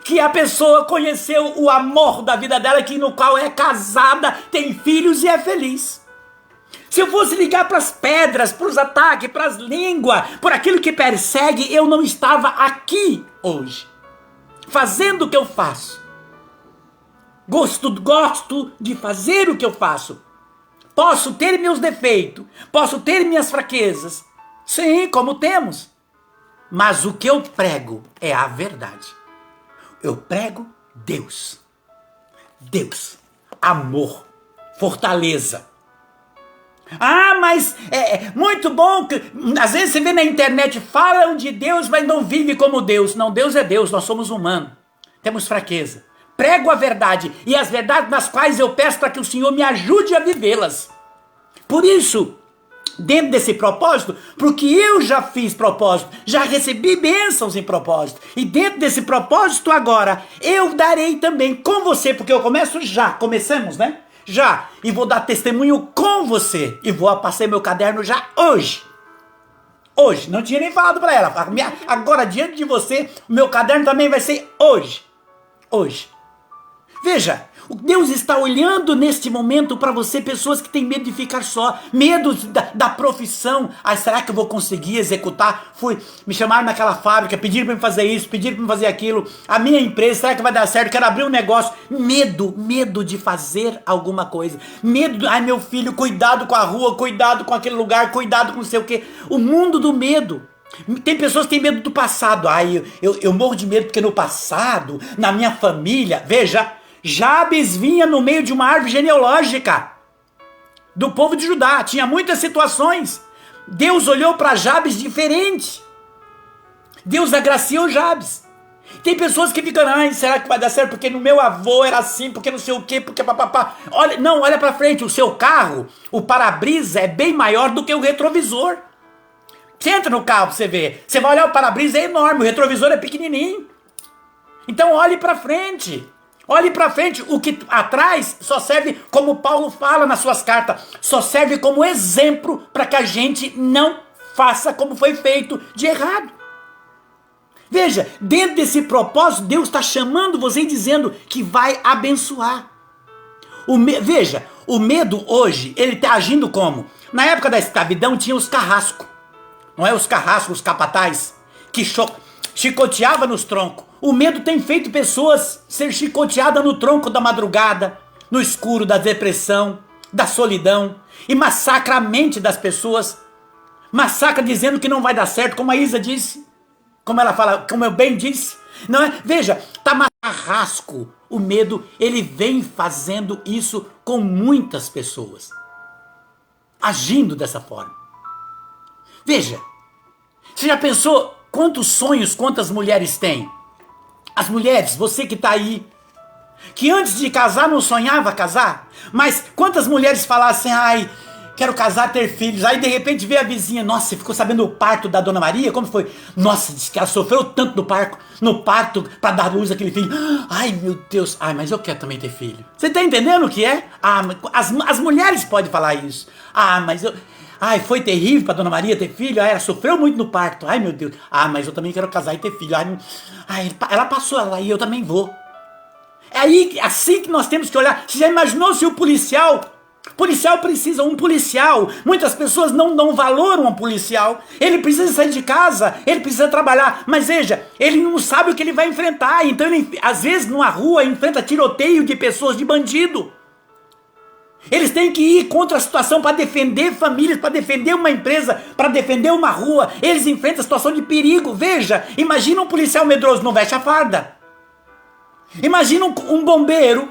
que a pessoa conheceu o amor da vida dela, no qual é casada, tem filhos e é feliz. Se eu fosse ligar para as pedras, para os ataques, para as línguas, por aquilo que persegue, eu não estava aqui hoje, fazendo o que eu faço. Gosto de fazer o que eu faço. Posso ter meus defeitos, posso ter minhas fraquezas. Sim, como temos. Mas o que eu prego é a verdade. Eu prego Deus. Amor. Fortaleza. Mas é muito bom que às vezes você vê na internet, falam de Deus, mas não vive como Deus. Não, Deus é Deus, nós somos humanos. Temos fraqueza. Prego a verdade e as verdades nas quais eu peço para que o Senhor me ajude a vivê-las. Por isso, dentro desse propósito, porque eu já fiz propósito, já recebi bênçãos em propósito, e dentro desse propósito agora, eu darei também com você, porque eu começamos, né? Já, e vou dar testemunho com você, e vou passar meu caderno já hoje, não tinha nem falado para ela, agora diante de você, o meu caderno também vai ser hoje, Veja, Deus está olhando neste momento para você, pessoas que têm medo de ficar só, medo da profissão. Ah, será que eu vou conseguir executar? Me chamaram naquela fábrica, pediram para me fazer isso, pediram para me fazer aquilo. A minha empresa, será que vai dar certo? Quero abrir um negócio. Medo de fazer alguma coisa. Medo, ai meu filho, cuidado com a rua, cuidado com aquele lugar, cuidado com não sei o quê. O mundo do medo. Tem pessoas que têm medo do passado. Ai, eu morro de medo porque no passado, na minha família, veja, Jabes vinha no meio de uma árvore genealógica do povo de Judá. Tinha muitas situações. Deus olhou para Jabes diferente. Deus agraciou Jabes. Tem pessoas que ficam, ai, será que vai dar certo? Porque no meu avô era assim, porque não sei o quê, porque papapá. Olha para frente, o seu carro, o para-brisa é bem maior do que o retrovisor. Você entra no carro pra você ver. Você vai olhar, o para-brisa é enorme, o retrovisor é pequenininho. Então olhe para frente. Olhe para frente. O que atrás só serve, como Paulo fala nas suas cartas, só serve como exemplo para que a gente não faça como foi feito de errado. Veja, dentro desse propósito, Deus está chamando você e dizendo que vai abençoar. Veja, o medo hoje, ele está agindo como? Na época da escravidão tinha os carrascos. Não é os carrascos, os capatazes, que chicoteava nos troncos. O medo tem feito pessoas ser chicoteadas no tronco da madrugada, no escuro da depressão, da solidão, e massacra a mente das pessoas. Massacra dizendo que não vai dar certo, como a Isa disse, como ela fala, como eu bem disse. Não é? Veja, tá carrasco. O medo, ele vem fazendo isso com muitas pessoas, agindo dessa forma. Veja, você já pensou quantos sonhos, quantas mulheres têm? As mulheres, você que está aí, que antes de casar não sonhava casar, mas quantas mulheres falavam assim, ai, quero casar, ter filhos, aí de repente vê a vizinha, nossa, você ficou sabendo do parto da Dona Maria? Como foi? Nossa, disse que ela sofreu tanto no parto para dar luz àquele filho. Ai, meu Deus, ai, mas eu quero também ter filho. Você está entendendo o que é? Ah, as mulheres podem falar isso. Ah, mas eu... Ai, foi terrível para Dona Maria ter filho. Ai, ela sofreu muito no parto. Ai, meu Deus. Ah, mas eu também quero casar e ter filho. Ai, ela passou ela e eu também vou. É aí, assim que nós temos que olhar. Você já imaginou se o policial precisa, um policial. Muitas pessoas não dão valor a um policial. Ele precisa sair de casa, ele precisa trabalhar. Mas veja, ele não sabe o que ele vai enfrentar. Então ele, às vezes, numa rua, enfrenta tiroteio de pessoas, de bandido. Eles têm que ir contra a situação para defender famílias, para defender uma empresa, para defender uma rua. Eles enfrentam a situação de perigo. Veja, imagina um policial medroso, não veste a farda. Imagina um bombeiro.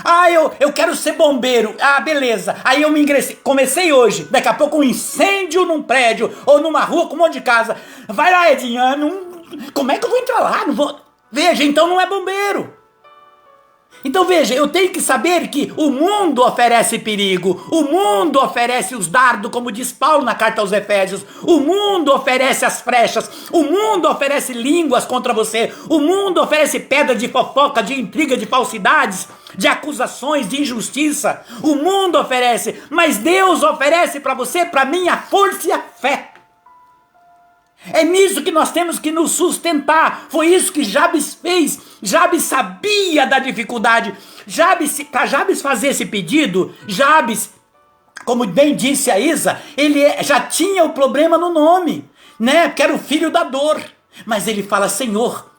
Ah, eu quero ser bombeiro. Ah, beleza. Aí eu comecei hoje. Daqui a pouco um incêndio num prédio ou numa rua com um monte de casa. Vai lá, Edinho. Como é que eu vou entrar lá? Não vou... Veja, então não é bombeiro. Então veja, eu tenho que saber que o mundo oferece perigo, o mundo oferece os dardos, como diz Paulo na carta aos Efésios, o mundo oferece as flechas, o mundo oferece línguas contra você, o mundo oferece pedra de fofoca, de intriga, de falsidades, de acusações, de injustiça, o mundo oferece, mas Deus oferece para você, para mim, a força e a fé. É nisso que nós temos que nos sustentar. Foi isso que Jabes fez. Jabes sabia da dificuldade. Para Jabes fazer esse pedido, Jabes, como bem disse a Isa, ele já tinha o problema no nome, né? Que era o filho da dor. Mas ele fala, Senhor,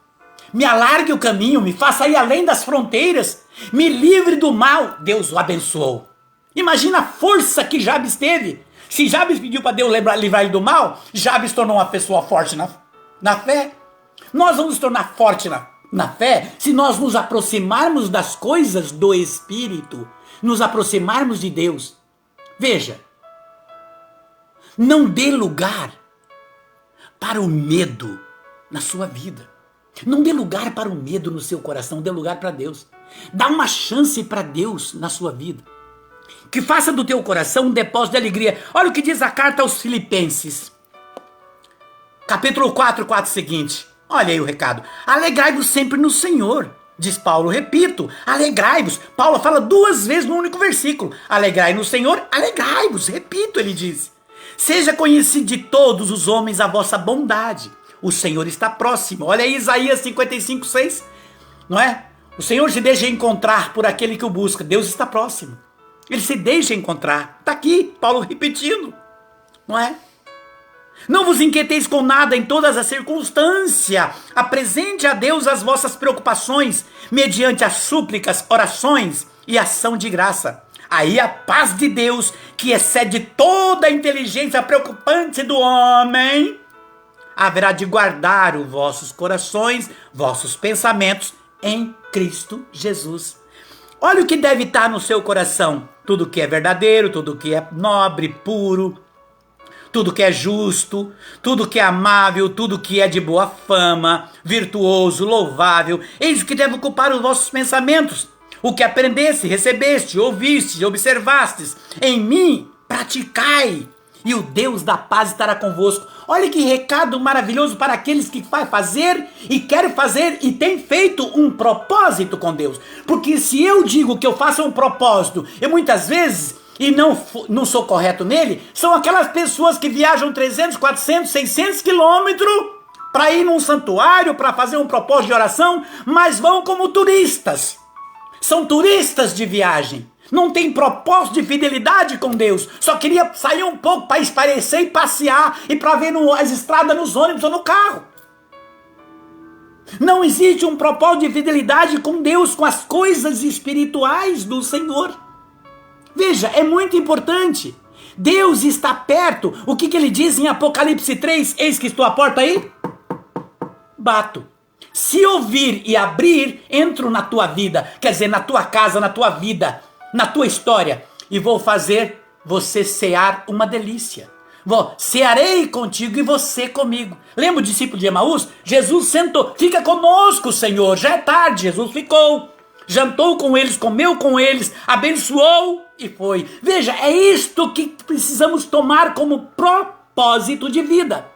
me alargue o caminho, me faça ir além das fronteiras, me livre do mal. Deus o abençoou. Imagina a força que Jabes teve. Se Jabes pediu para Deus livrar ele do mal, Jabes tornou uma pessoa forte na fé. Nós vamos nos tornar forte na fé se nós nos aproximarmos das coisas do Espírito, nos aproximarmos de Deus. Veja, não dê lugar para o medo na sua vida. Não dê lugar para o medo no seu coração, dê lugar para Deus. Dá uma chance para Deus na sua vida. Que faça do teu coração um depósito de alegria. Olha o que diz a carta aos Filipenses. Capítulo 4 seguinte. Olha aí o recado. Alegrai-vos sempre no Senhor, diz Paulo. Repito, alegrai-vos. Paulo fala 2 vezes no único versículo. Alegrai no Senhor, alegrai-vos. Repito, ele diz. Seja conhecido de todos os homens a vossa bondade. O Senhor está próximo. Olha aí Isaías 55:6. Não é? O Senhor se deixa encontrar por aquele que o busca. Deus está próximo. Ele se deixa encontrar. Está aqui, Paulo repetindo, não é? Não vos inquieteis com nada em todas as circunstâncias. Apresente a Deus as vossas preocupações, mediante as súplicas, orações e ação de graça. Aí a paz de Deus, que excede toda a inteligência preocupante do homem, haverá de guardar os vossos corações, vossos pensamentos em Cristo Jesus. Olha o que deve estar no seu coração. Tudo que é verdadeiro, tudo que é nobre, puro, tudo que é justo, tudo que é amável, tudo que é de boa fama, virtuoso, louvável. Eis o que deve ocupar os vossos pensamentos. O que aprendeste, recebeste, ouviste, observastes, em mim, praticai, e o Deus da paz estará convosco. Olha que recado maravilhoso para aqueles que vai fazer e querem fazer e tem feito um propósito com Deus. Porque se eu digo que eu faço um propósito, e muitas vezes, e não sou correto nele, são aquelas pessoas que viajam 300, 400, 600 quilômetros para ir num santuário, para fazer um propósito de oração, mas vão como turistas. São turistas de viagem. Não tem propósito de fidelidade com Deus. Só queria sair um pouco para espairecer e passear e para ver as estradas nos ônibus ou no carro. Não existe um propósito de fidelidade com Deus, com as coisas espirituais do Senhor. Veja, é muito importante. Deus está perto. O que ele diz em Apocalipse 3? Eis que estou à porta aí. Bato. Se ouvir e abrir, entro na tua vida. Quer dizer, na tua casa, na tua vida, na tua história. E vou fazer você cear uma delícia. Cearei contigo e você comigo. Lembra o discípulo de Emaús? Jesus sentou. Fica conosco, Senhor. Já é tarde. Jesus ficou. Jantou com eles, comeu com eles, abençoou e foi. Veja, é isto que precisamos tomar como propósito de vida.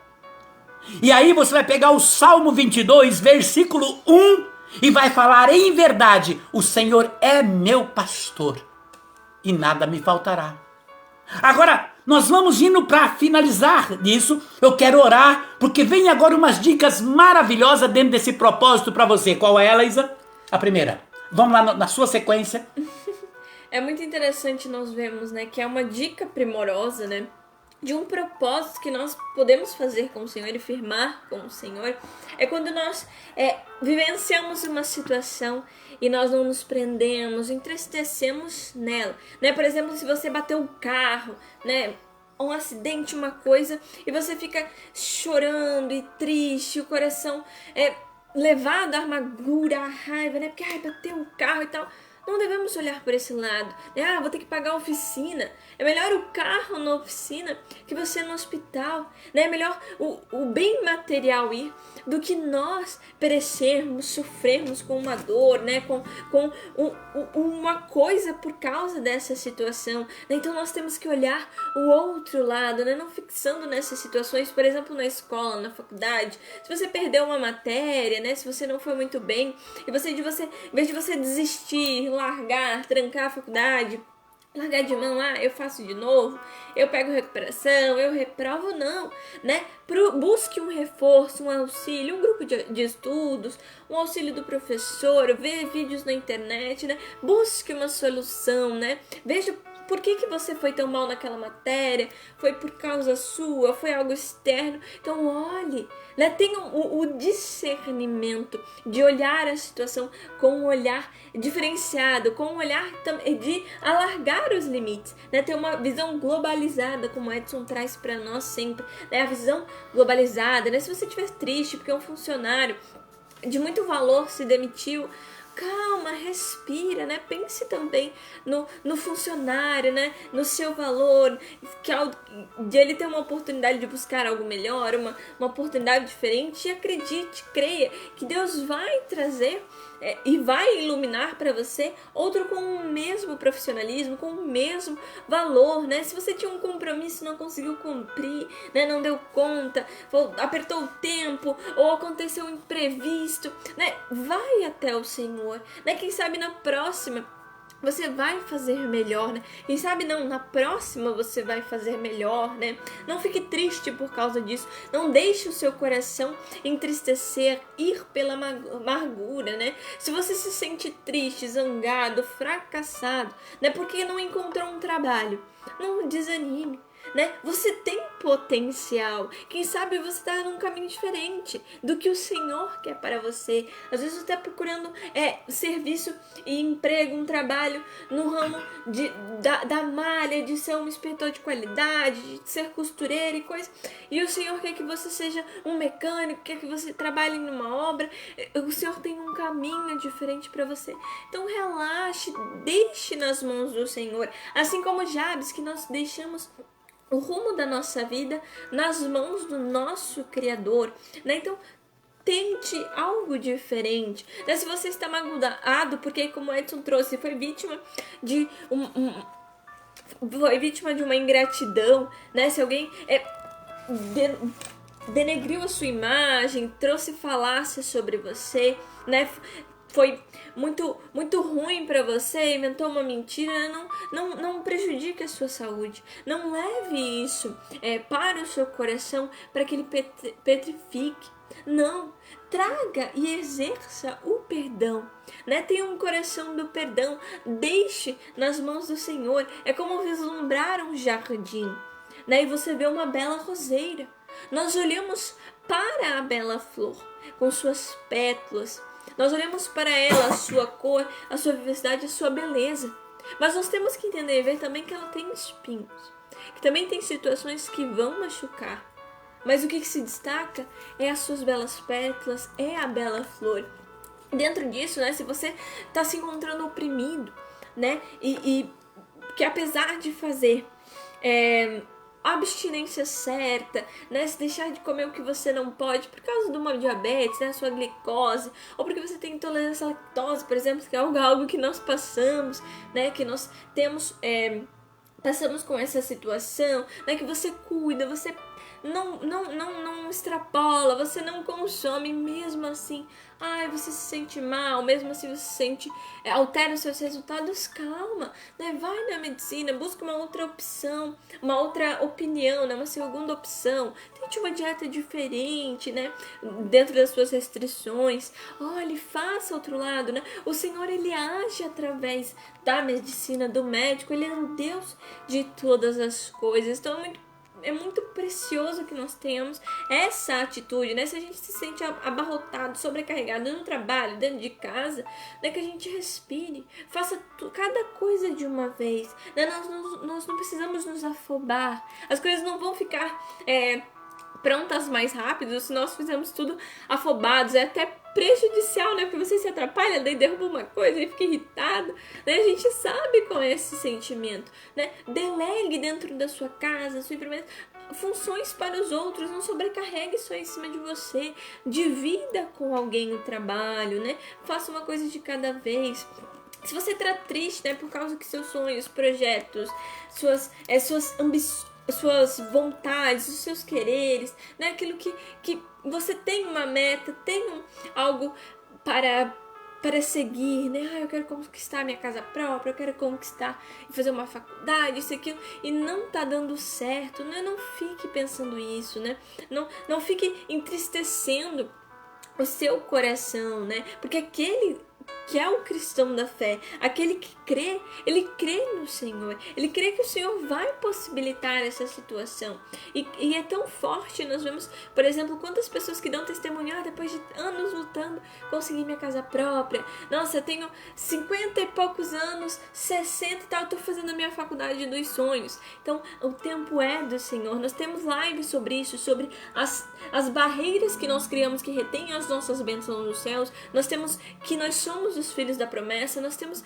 E aí você vai pegar o Salmo 22, versículo 1, e vai falar: em verdade, o Senhor é meu pastor, e nada me faltará. Agora, nós vamos indo para finalizar nisso. Eu quero orar, porque vem agora umas dicas maravilhosas dentro desse propósito para você. Qual é ela, Isa? A primeira. Vamos lá na sua sequência. É muito interessante nós vemos, né, que é uma dica primorosa, né, de um propósito que nós podemos fazer com o Senhor e firmar com o Senhor. É quando nós vivenciamos uma situação e nós não nos prendemos, entristecemos nela, né? Por exemplo, se você bateu o carro, né, um acidente, uma coisa, e você fica chorando e triste, o coração levado à amargura, à raiva, né? Porque bateu o carro e tal. Não devemos olhar por esse lado, né? Vou ter que pagar a oficina. É melhor o carro na oficina que você no hospital, né? É melhor o bem material ir do que nós perecermos, sofrermos com uma dor, né? Com uma coisa por causa dessa situação, né? Então nós temos que olhar o outro lado, né? Não fixando nessas situações, por exemplo, na escola, na faculdade. Se você perdeu uma matéria, né? Se você não foi muito bem, e em vez de você desistir, largar, trancar a faculdade, largar de mão, eu faço de novo, eu pego recuperação, eu reprovo, não, né? Busque um reforço, um auxílio, um grupo de estudos, um auxílio do professor, ver vídeos na internet, né? Busque uma solução, né? Veja por que você foi tão mal naquela matéria, foi por causa sua, foi algo externo. Então olhe, né? Tenha o discernimento de olhar a situação com um olhar diferenciado, com um olhar de alargar os limites, né? Ter uma visão globalizada, como Edson traz para nós sempre, né? A visão globalizada, né? Se você estiver triste porque um funcionário de muito valor se demitiu, calma, respira, né? Pense também no funcionário, né? No seu valor, de ele ter uma oportunidade de buscar algo melhor, uma oportunidade diferente, e acredite, creia que Deus vai trazer e vai iluminar para você outro com o mesmo profissionalismo, com o mesmo valor, né? Se você tinha um compromisso e não conseguiu cumprir, né? Não deu conta, apertou o tempo, ou aconteceu um imprevisto, né? Vai até o Senhor, né? Quem sabe na próxima você vai fazer melhor, né? Quem sabe não, na próxima você vai fazer melhor, né? Não fique triste por causa disso. Não deixe o seu coração entristecer, ir pela amargura, né? Se você se sente triste, zangado, fracassado, né? Porque não encontrou um trabalho, não desanime. Né? Você tem potencial. Quem sabe você está num caminho diferente do que o Senhor quer para você. Às vezes você está procurando serviço e emprego, um trabalho no ramo da malha, de ser um inspetor de qualidade, de ser costureira e coisa. E o Senhor quer que você seja um mecânico, quer que você trabalhe numa obra. O Senhor tem um caminho diferente para você. Então relaxe, deixe nas mãos do Senhor. Assim como Jabes, que nós deixamos o rumo da nossa vida nas mãos do nosso Criador, né? Então, tente algo diferente, né? Se você está magoado, porque como Edson trouxe, foi vítima de uma ingratidão, né? Se alguém denegriu a sua imagem, trouxe falácia sobre você, né? Foi muito ruim para você, inventou uma mentira, não prejudique a sua saúde. Não leve isso para o seu coração para que ele petrifique. Não, traga e exerça o perdão, né? Tenha um coração do perdão, deixe nas mãos do Senhor. É como vislumbrar um jardim, né? E você vê uma bela roseira. Nós olhamos para a bela flor com suas pétalas. Nós olhamos para ela, a sua cor, a sua vivacidade, a sua beleza. Mas nós temos que entender e ver também que ela tem espinhos, que também tem situações que vão machucar. Mas o que se destaca é as suas belas pétalas, é a bela flor. Dentro disso, né, se você está se encontrando oprimido, né, e que apesar de fazer a abstinência certa, né? Se deixar de comer o que você não pode por causa de uma diabetes, né? A sua glicose, ou porque você tem intolerância à lactose, por exemplo, que é algo que nós passamos, né? Que nós temos, passamos com essa situação, né? Que você cuida, você não extrapola, você não consome, mesmo assim, você se sente mal, mesmo assim você se sente, altera os seus resultados, calma, né? Vai na medicina, busca uma outra opção, uma outra opinião, né? Uma segunda opção, tente uma dieta diferente, né? Dentro das suas restrições, olhe, faça outro lado, né? O Senhor, Ele age através da medicina, do médico, Ele é um Deus de todas as coisas, então é muito precioso que nós tenhamos essa atitude, né? Se a gente se sente abarrotado, sobrecarregado no trabalho, dentro de casa, né? Que a gente respire, faça cada coisa de uma vez, né? Nós não precisamos nos afobar, as coisas não vão ficar prontas mais rápido se nós fizermos tudo afobados, é até prejudicial, né? Porque você se atrapalha, daí derruba uma coisa e fica irritado, né? A gente sabe qual é esse sentimento, né? Delegue dentro da sua casa, sua empresa, funções para os outros, não sobrecarregue só em cima de você, divida com alguém o trabalho, né? Faça uma coisa de cada vez. Se você está triste, né, por causa que seus sonhos, projetos, suas ambições, suas vontades, os seus quereres, né? Aquilo que você tem uma meta, tem algo para seguir, né? Eu quero conquistar minha casa própria, eu quero conquistar e fazer uma faculdade, isso e aquilo, e não tá dando certo, né? Não fique pensando isso, né? Não fique entristecendo o seu coração, né? Porque aquele que é o cristão da fé, aquele que crê, ele crê no Senhor, ele crê que o Senhor vai possibilitar essa situação, e é tão forte. Nós vemos, por exemplo, quantas pessoas que dão testemunho, depois de anos lutando, consegui minha casa própria, nossa, eu tenho 50 e poucos anos, 60 e tal, tô fazendo a minha faculdade dos sonhos. Então, o tempo é do Senhor. Nós temos lives sobre isso, sobre as barreiras que nós criamos que retêm as nossas bênçãos nos céus. Nós temos que nós somos os filhos da promessa, nós temos,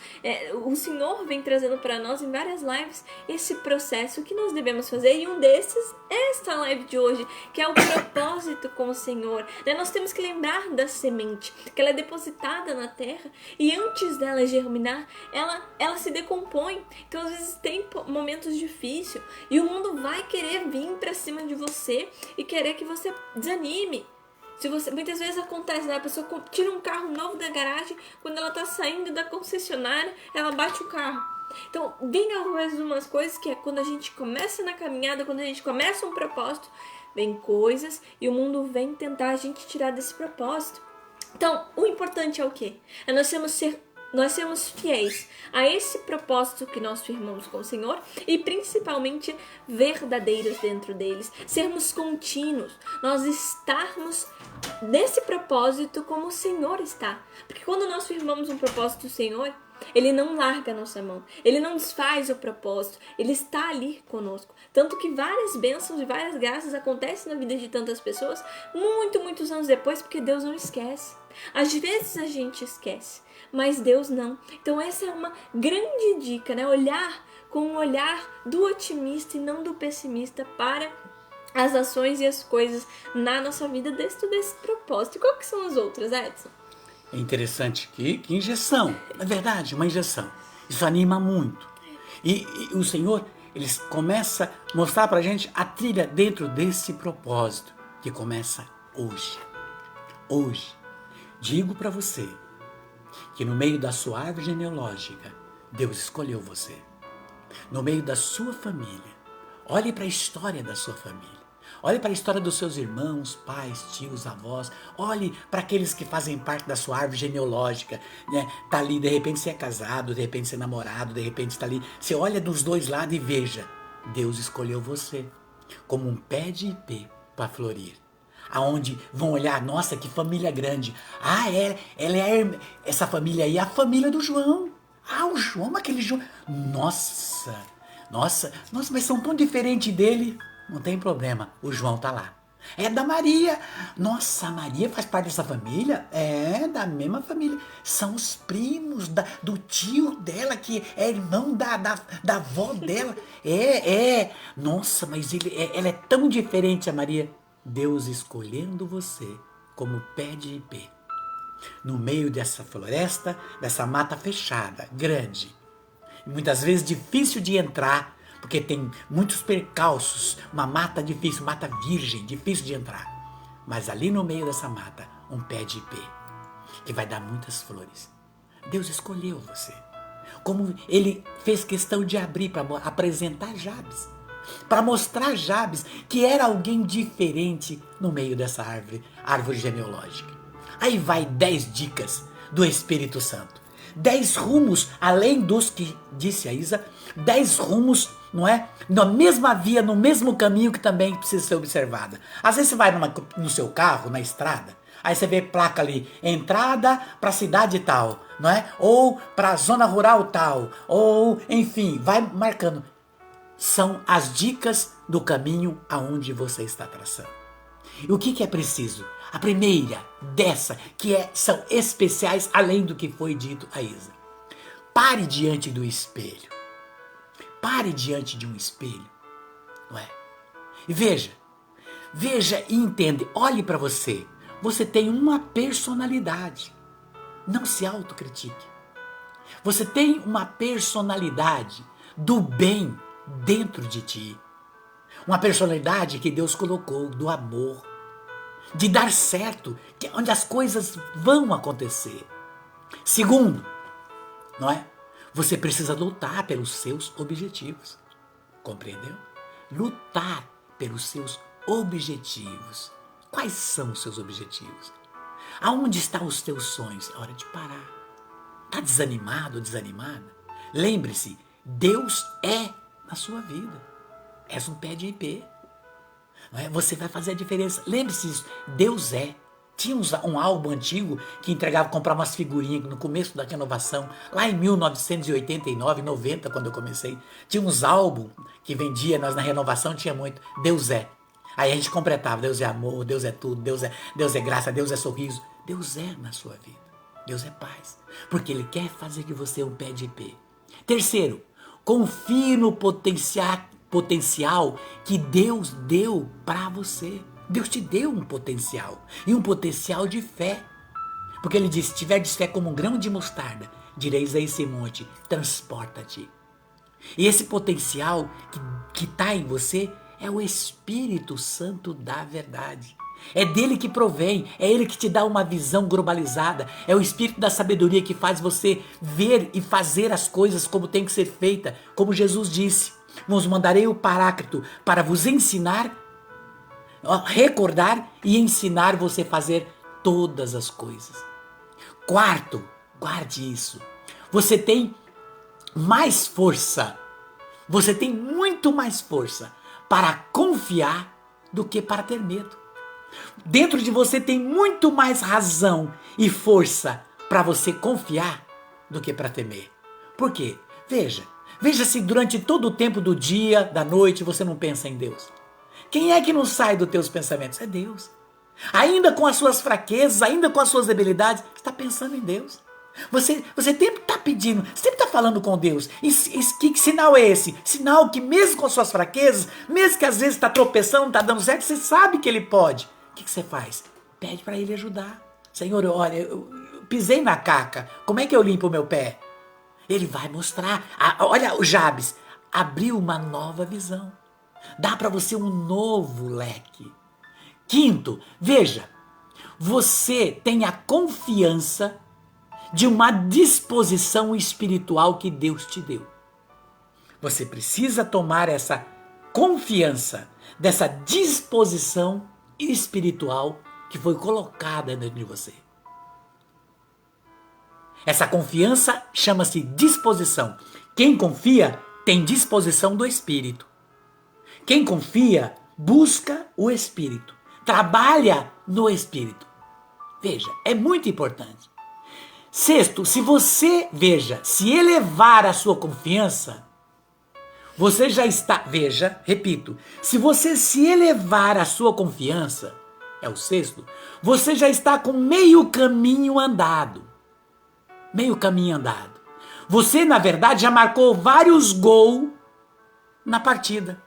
o Senhor vem trazendo para nós em várias lives esse processo que nós devemos fazer, e um desses é esta live de hoje, que é o propósito com o Senhor, né? Nós temos que lembrar da semente, que ela é depositada na terra, e antes dela germinar, ela se decompõe. Então às vezes tem momentos difíceis, e o mundo vai querer vir para cima de você, e querer que você desanime. Muitas vezes acontece, né? A pessoa tira um carro novo da garagem, quando ela tá saindo da concessionária, ela bate o carro. Então, vem algumas coisas que é quando a gente começa na caminhada, quando a gente começa um propósito, vem coisas e o mundo vem tentar a gente tirar desse propósito. Então, o importante é o quê? É nós sermos fiéis a esse propósito que nós firmamos com o Senhor e principalmente verdadeiros dentro deles, sermos contínuos, nós estarmos nesse propósito como o Senhor está. Porque quando nós firmamos um propósito do Senhor, Ele não larga a nossa mão, Ele não desfaz o propósito, Ele está ali conosco. Tanto que várias bênçãos e várias graças acontecem na vida de tantas pessoas muitos anos depois, porque Deus não esquece. Às vezes a gente esquece, mas Deus não. Então essa é uma grande dica, né? Olhar com o olhar do otimista e não do pessimista para as ações e as coisas na nossa vida dentro desse propósito. E qual que são as outras, Edson? É interessante que injeção, é verdade, uma injeção. Isso anima muito. E o Senhor, ele começa a mostrar pra gente a trilha dentro desse propósito, que começa hoje. Hoje, digo pra você que no meio da sua árvore genealógica, Deus escolheu você. No meio da sua família, olhe para a história da sua família. Olhe para a história dos seus irmãos, pais, tios, avós. Olhe para aqueles que fazem parte da sua árvore genealógica. Né? Tá ali, de repente você é casado, de repente você é namorado, de repente está ali. Você olha dos dois lados e veja, Deus escolheu você como um pé de ipê para florir. Aonde vão olhar, nossa, que família grande. Ah, essa família aí é a família do João. Ah, o João, aquele João. Nossa, mas são tão diferentes dele. Não tem problema, o João tá lá. É da Maria. Nossa, a Maria faz parte dessa família? É, da mesma família. São os primos do tio dela, que é irmão da avó dela. Nossa, mas ela é tão diferente, a Maria. Deus escolhendo você como pé de ipê. No meio dessa floresta, dessa mata fechada, grande. Muitas vezes difícil de entrar, porque tem muitos percalços, uma mata difícil, mata virgem, difícil de entrar. Mas ali no meio dessa mata, um pé de ipê, que vai dar muitas flores. Deus escolheu você. Como Ele fez questão de abrir para apresentar Jabes, para mostrar Jabes que era alguém diferente no meio dessa árvore genealógica. Aí vai 10 dicas do Espírito Santo. 10 rumos, além dos que disse a Isa, 10 rumos, não é? Na mesma via, no mesmo caminho que também precisa ser observada. Às vezes você vai no seu carro, na estrada, aí você vê placa ali, entrada para a cidade tal, não é? Ou para a zona rural tal, ou enfim, vai marcando. São as dicas do caminho aonde você está traçando. E o que é preciso? A primeira dessa, são especiais além do que foi dito a Isa. Pare diante do espelho. Pare diante de um espelho, não é? E veja e entende, olhe para você. Você tem uma personalidade. Não se autocritique. Você tem uma personalidade do bem dentro de ti. Uma personalidade que Deus colocou do amor, de dar certo, onde as coisas vão acontecer. Segundo, não é? Você precisa lutar pelos seus objetivos. Compreendeu? Lutar pelos seus objetivos. Quais são os seus objetivos? Aonde estão os teus sonhos? É hora de parar. Está desanimado ou desanimada? Lembre-se, Deus é na sua vida. És um pé de ipê. Não é? Você vai fazer a diferença. Lembre-se disso. Deus é. Tinha um álbum antigo que entregava, comprava umas figurinhas no começo da renovação, lá em 1989, 90, quando eu comecei. Tinha uns álbuns que vendia, nós na renovação tinha muito. Deus é. Aí a gente completava. Deus é amor, Deus é tudo, Deus é graça, Deus é sorriso. Deus é na sua vida. Deus é paz. Porque Ele quer fazer que você um pé de ipê. Terceiro, confie no potencial que Deus deu para você. Deus te deu um potencial, e um potencial de fé. Porque Ele disse, se tiverdes fé como um grão de mostarda, direis a esse monte, transporta-te. E esse potencial que está em você é o Espírito Santo da verdade. É dele que provém, é ele que te dá uma visão globalizada, é o Espírito da sabedoria que faz você ver e fazer as coisas como tem que ser feita, como Jesus disse. Vos mandarei o Paráclito para vos ensinar, recordar e ensinar você a fazer todas as coisas. Quarto, guarde isso. Você tem mais força, você tem muito mais força para confiar do que para ter medo. Dentro de você tem muito mais razão e força para você confiar do que para temer. Por quê? Veja se durante todo o tempo do dia, da noite, você não pensa em Deus. Quem é que não sai dos teus pensamentos? É Deus. Ainda com as suas fraquezas, ainda com as suas debilidades, você está pensando em Deus. Você sempre está pedindo, sempre está falando com Deus. Que sinal é esse? Sinal que mesmo com as suas fraquezas, mesmo que às vezes está tropeçando, não está dando certo, você sabe que Ele pode. O que você faz? Pede para Ele ajudar. Senhor, olha, eu pisei na caca, como é que eu limpo o meu pé? Ele vai mostrar. Olha, o Jabes abriu uma nova visão. Dá para você um novo leque. Quinto, veja, você tem a confiança de uma disposição espiritual que Deus te deu. Você precisa tomar essa confiança, dessa disposição espiritual que foi colocada dentro de você. Essa confiança chama-se disposição. Quem confia tem disposição do Espírito. Quem confia busca o Espírito, trabalha no Espírito. Veja, é muito importante. Sexto, se elevar a sua confiança, você já está, veja, repito, se você se elevar a sua confiança, é o sexto, você já está com meio caminho andado. Meio caminho andado. Você, na verdade, já marcou vários gols na partida.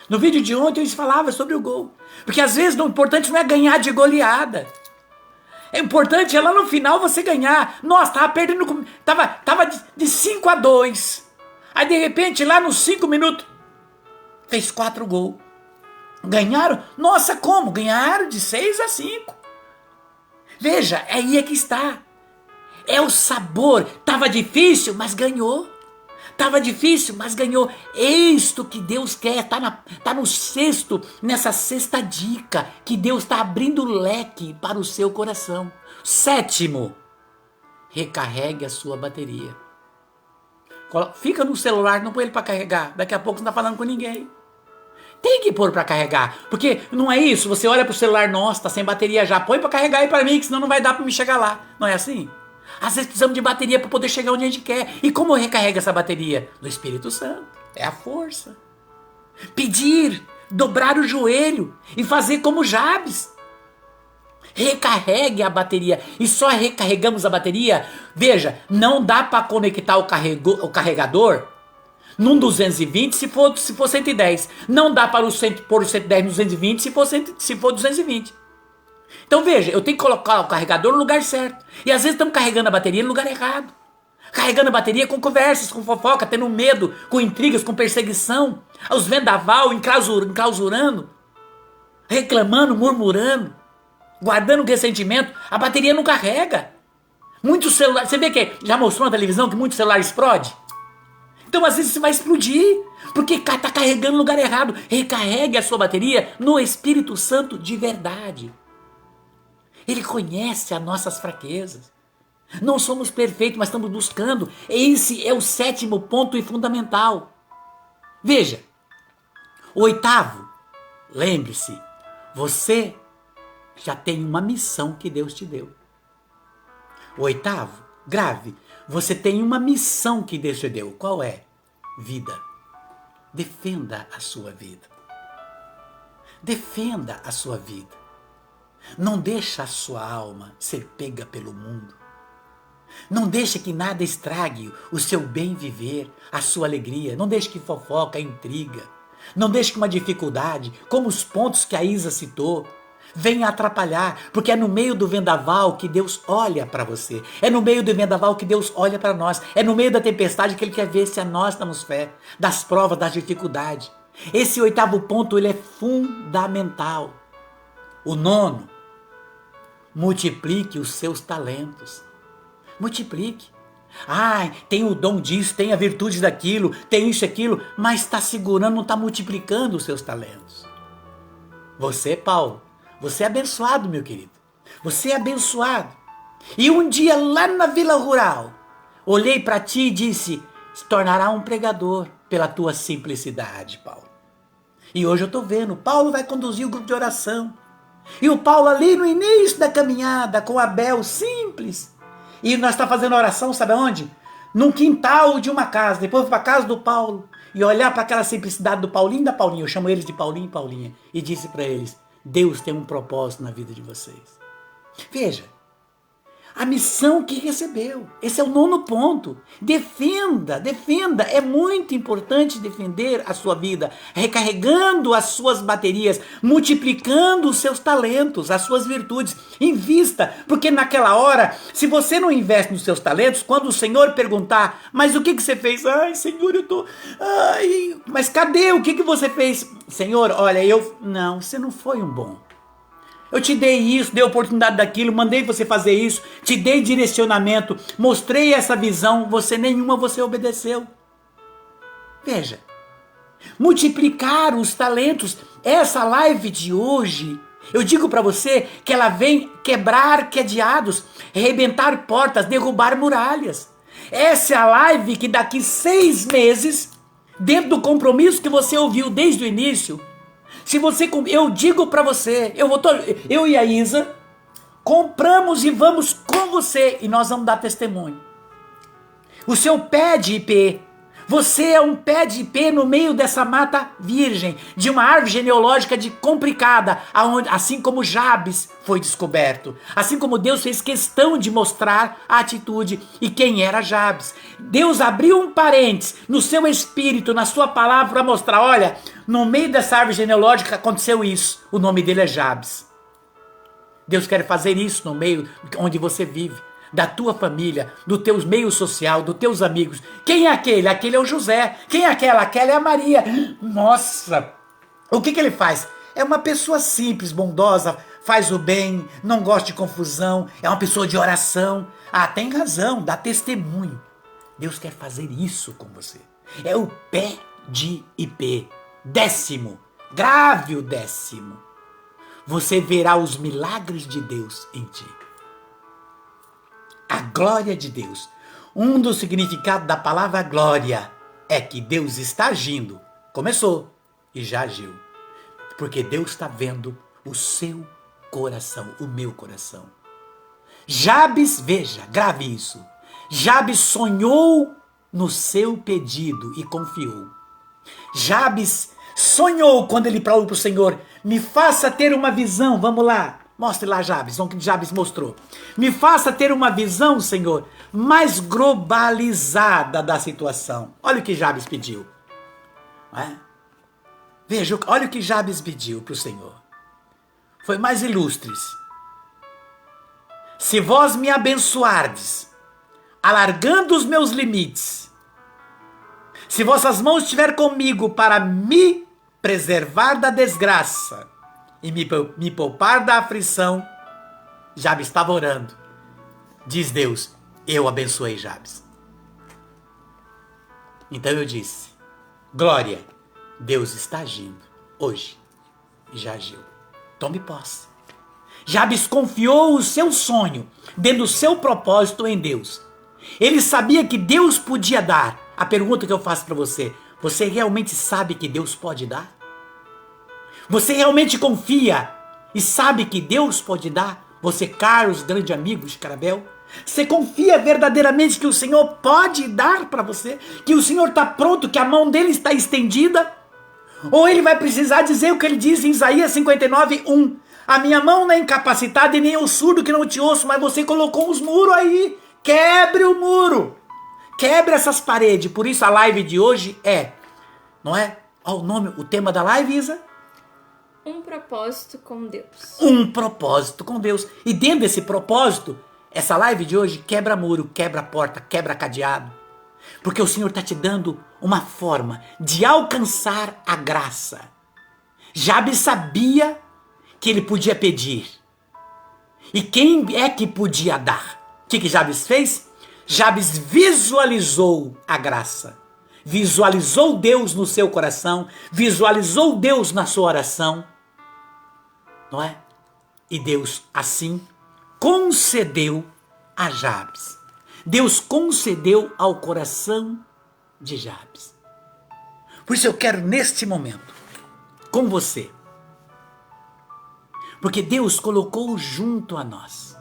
No vídeo de ontem eu falava sobre o gol. Porque às vezes o importante não é ganhar de goleada. É importante é lá no final você ganhar. Nossa, tava perdendo, tava de 5-2. Aí de repente lá nos 5 minutos fez 4 gols. Ganharam? Nossa, como? Ganharam de 6-5. Veja, aí é que está. É o sabor. Tava difícil, mas ganhou. Tava difícil, mas ganhou. É isto que Deus quer. Tá no sexto, nessa sexta dica, que Deus está abrindo o leque para o seu coração. Sétimo, recarregue a sua bateria. Fica no celular, não põe ele para carregar. Daqui a pouco você não está falando com ninguém. Tem que pôr para carregar. Porque não é isso, você olha pro celular, nossa, tá sem bateria já. Põe para carregar aí para mim, que senão não vai dar para me chegar lá. Não é assim? Às vezes precisamos de bateria para poder chegar onde a gente quer. E como eu recarrego essa bateria? Do Espírito Santo. É a força. Pedir, dobrar o joelho e fazer como Jabes. Recarregue a bateria. E só recarregamos a bateria. Veja, não dá para conectar o carregador num 220 se for 110. Não dá para pôr o 110 no 220 se for 220. Então veja, eu tenho que colocar o carregador no lugar certo. E às vezes estamos carregando a bateria no lugar errado. Carregando a bateria com conversas, com fofoca, tendo medo, com intrigas, com perseguição. Os vendaval, enclausurando, reclamando, murmurando, guardando ressentimento. A bateria não carrega. Muitos celulares, você vê que já mostrou na televisão que muitos celulares explodem? Então às vezes você vai explodir, porque está carregando no lugar errado. Recarregue a sua bateria no Espírito Santo de verdade. Ele conhece as nossas fraquezas. Não somos perfeitos, mas estamos buscando. Esse é o sétimo ponto e fundamental. Veja, o oitavo, lembre-se, você já tem uma missão que Deus te deu. O oitavo, grave, você tem uma missão que Deus te deu. Qual é? Vida. Defenda a sua vida. Defenda a sua vida. Não deixe a sua alma ser pega pelo mundo. Não deixe que nada estrague o seu bem viver, a sua alegria. Não deixe que fofoca, intriga. Não deixe que uma dificuldade, como os pontos que a Isa citou, venha atrapalhar. Porque é no meio do vendaval que Deus olha para você. É no meio do vendaval que Deus olha para nós. É no meio da tempestade que Ele quer ver se a nós damos fé. Das provas, das dificuldades. Esse 8º ponto, ele é fundamental. O 9º, multiplique os seus talentos. Multiplique. Tem o dom disso, tem a virtude daquilo, tem isso e aquilo, mas está segurando, não está multiplicando os seus talentos. Você, Paulo, você é abençoado, meu querido. Você é abençoado. E um dia, lá na Vila Rural, olhei para ti e disse, se tornará um pregador pela tua simplicidade, Paulo. E hoje eu estou vendo, Paulo vai conduzir o grupo de oração. E o Paulo ali no início da caminhada, com o Abel, simples. E nós estamos fazendo oração, sabe aonde? Num quintal de uma casa. Depois eu fui para a casa do Paulo e olhar para aquela simplicidade do Paulinho e da Paulinha. Eu chamo eles de Paulinho e Paulinha. E disse para eles, Deus tem um propósito na vida de vocês. Veja, a missão que recebeu. Esse é o 9º ponto. Defenda, defenda. É muito importante defender a sua vida, recarregando as suas baterias, multiplicando os seus talentos, as suas virtudes. Invista, porque naquela hora, se você não investe nos seus talentos, quando o Senhor perguntar, mas o que você fez? Ai, Senhor, eu tô... mas cadê? O que você fez? Senhor, olha, Não, você não foi um bom. Eu te dei isso, dei oportunidade daquilo, mandei você fazer isso, te dei direcionamento, mostrei essa visão, você obedeceu. Veja, multiplicar os talentos, essa live de hoje, eu digo para você que ela vem quebrar cadeados, arrebentar portas, derrubar muralhas. Essa é a live que daqui 6 meses, dentro do compromisso que você ouviu desde o início, eu digo para você, eu e a Isa, compramos e vamos com você e nós vamos dar testemunho. O seu pé de ipê, você é um pé de ipê no meio dessa mata virgem, de uma árvore genealógica complicada, assim como Jabes foi descoberto, assim como Deus fez questão de mostrar a atitude e quem era Jabes. Deus abriu um parênteses no seu espírito, na sua palavra, para mostrar, olha, no meio dessa árvore genealógica aconteceu isso, o nome dele é Jabes. Deus quer fazer isso no meio onde você vive, da tua família, do teu meio social, dos teus amigos. Quem é aquele? Aquele é o José. Quem é aquela? Aquela é a Maria. Nossa! O que ele faz? É uma pessoa simples, bondosa, faz o bem, não gosta de confusão, é uma pessoa de oração. Tem razão, dá testemunho. Deus quer fazer isso com você. É o pé de ipê. 10º, grave o 10º. Você verá os milagres de Deus em ti. A glória de Deus. Um dos significados da palavra glória é que Deus está agindo. Começou e já agiu. Porque Deus está vendo o seu coração, o meu coração. Jabes, veja, grave isso. Jabes sonhou no seu pedido e confiou. Jabes sonhou quando ele falou para o Senhor, me faça ter uma visão, vamos lá. Mostre lá Jabes, o que Jabes mostrou. Me faça ter uma visão, Senhor, mais globalizada da situação. Olha o que Jabes pediu. Veja, olha o que Jabes pediu para o Senhor. Foi mais ilustres. Se vós me abençoardes, alargando os meus limites, se vossas mãos estiver comigo para me preservar da desgraça, e me poupar da aflição, Jabes estava orando. Diz Deus, eu abençoei Jabes. Então eu disse, glória, Deus está agindo hoje. E já agiu. Tome posse. Jabes confiou o seu sonho, dentro do seu propósito em Deus. Ele sabia que Deus podia dar. A pergunta que eu faço para você, você realmente sabe que Deus pode dar? Você realmente confia e sabe que Deus pode dar? Você, Carlos, grande amigo de Carabel, você confia verdadeiramente que o Senhor pode dar para você? Que o Senhor está pronto, que a mão dele está estendida? Ou ele vai precisar dizer o que ele diz em Isaías 59:1? A minha mão não é incapacitada e nem o surdo que não te ouço, mas você colocou os muros aí. Quebre o muro. Quebre essas paredes. Por isso a live de hoje não é? Olha o tema da live, Isa? Um propósito com Deus. Um propósito com Deus. E dentro desse propósito, essa live de hoje quebra muro, quebra porta, quebra cadeado. Porque o Senhor está te dando uma forma de alcançar a graça. Jabes sabia que ele podia pedir. E quem é que podia dar? O que Jabes fez? Jabes visualizou a graça. Visualizou Deus no seu coração. Visualizou Deus na sua oração. Não é? E Deus, assim, concedeu a Jabes. Deus concedeu ao coração de Jabes. Por isso eu quero, neste momento, com você, porque Deus colocou junto a nós,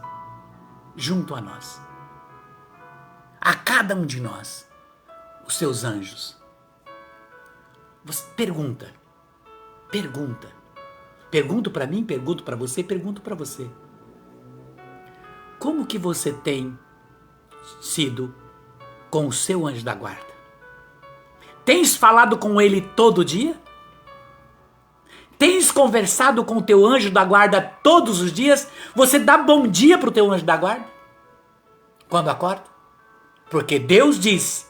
a cada um de nós, os seus anjos. Você pergunto para mim, pergunto para você, pergunto para você. Como que você tem sido com o seu anjo da guarda? Tens falado com ele todo dia? Tens conversado com o teu anjo da guarda todos os dias? Você dá bom dia para o teu anjo da guarda? Quando acorda? Porque Deus disse: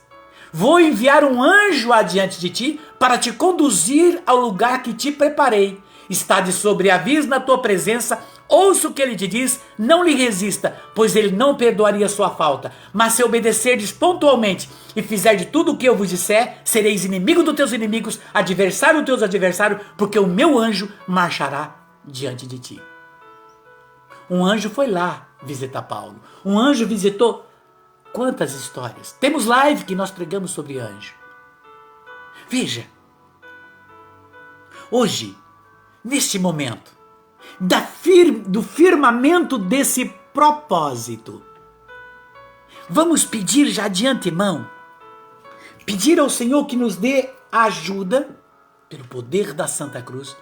vou enviar um anjo adiante de ti para te conduzir ao lugar que te preparei. Está de sobreaviso na tua presença. Ouça o que ele te diz, não lhe resista, pois ele não perdoaria sua falta. Mas se obedecerdes pontualmente e fizer de tudo o que eu vos disser, sereis inimigo dos teus inimigos, adversário dos teus adversários, porque o meu anjo marchará diante de ti. Um anjo foi lá visitar Paulo. Um anjo visitou. Quantas histórias. Temos live que nós pregamos sobre anjo. Veja, hoje, neste momento, do firmamento desse propósito, vamos pedir já de antemão, pedir ao Senhor que nos dê ajuda, pelo poder da Santa Cruz,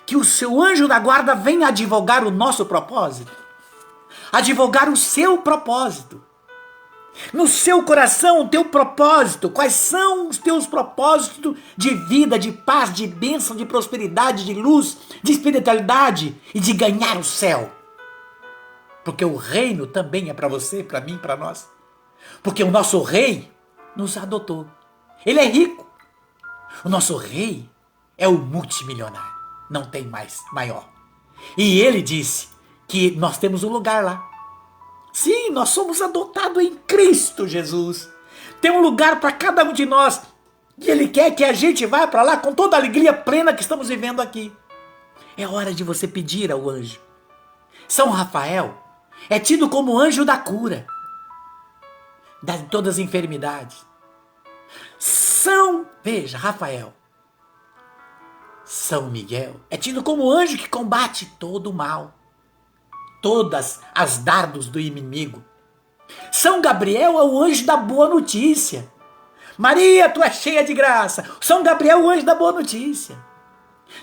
que o seu anjo da guarda venha advogar o nosso propósito, advogar o seu propósito. No seu coração, o teu propósito. Quais são os teus propósitos de vida, de paz, de bênção, de prosperidade, de luz, de espiritualidade e de ganhar o céu? Porque o reino também é para você, para mim, para nós. Porque o nosso rei nos adotou. Ele é rico. O nosso rei é o multimilionário. Não tem mais maior. E ele disse que nós temos um lugar lá. Sim, nós somos adotados em Cristo Jesus. Tem um lugar para cada um de nós. E Ele quer que a gente vá para lá com toda a alegria plena que estamos vivendo aqui. É hora de você pedir ao anjo. São Rafael é tido como anjo da cura, de todas as enfermidades. Veja, Rafael. São Miguel é tido como anjo que combate todo o mal. Todas as dardos do inimigo. São Gabriel é o anjo da boa notícia. Maria, tu és cheia de graça. São Gabriel é o anjo da boa notícia.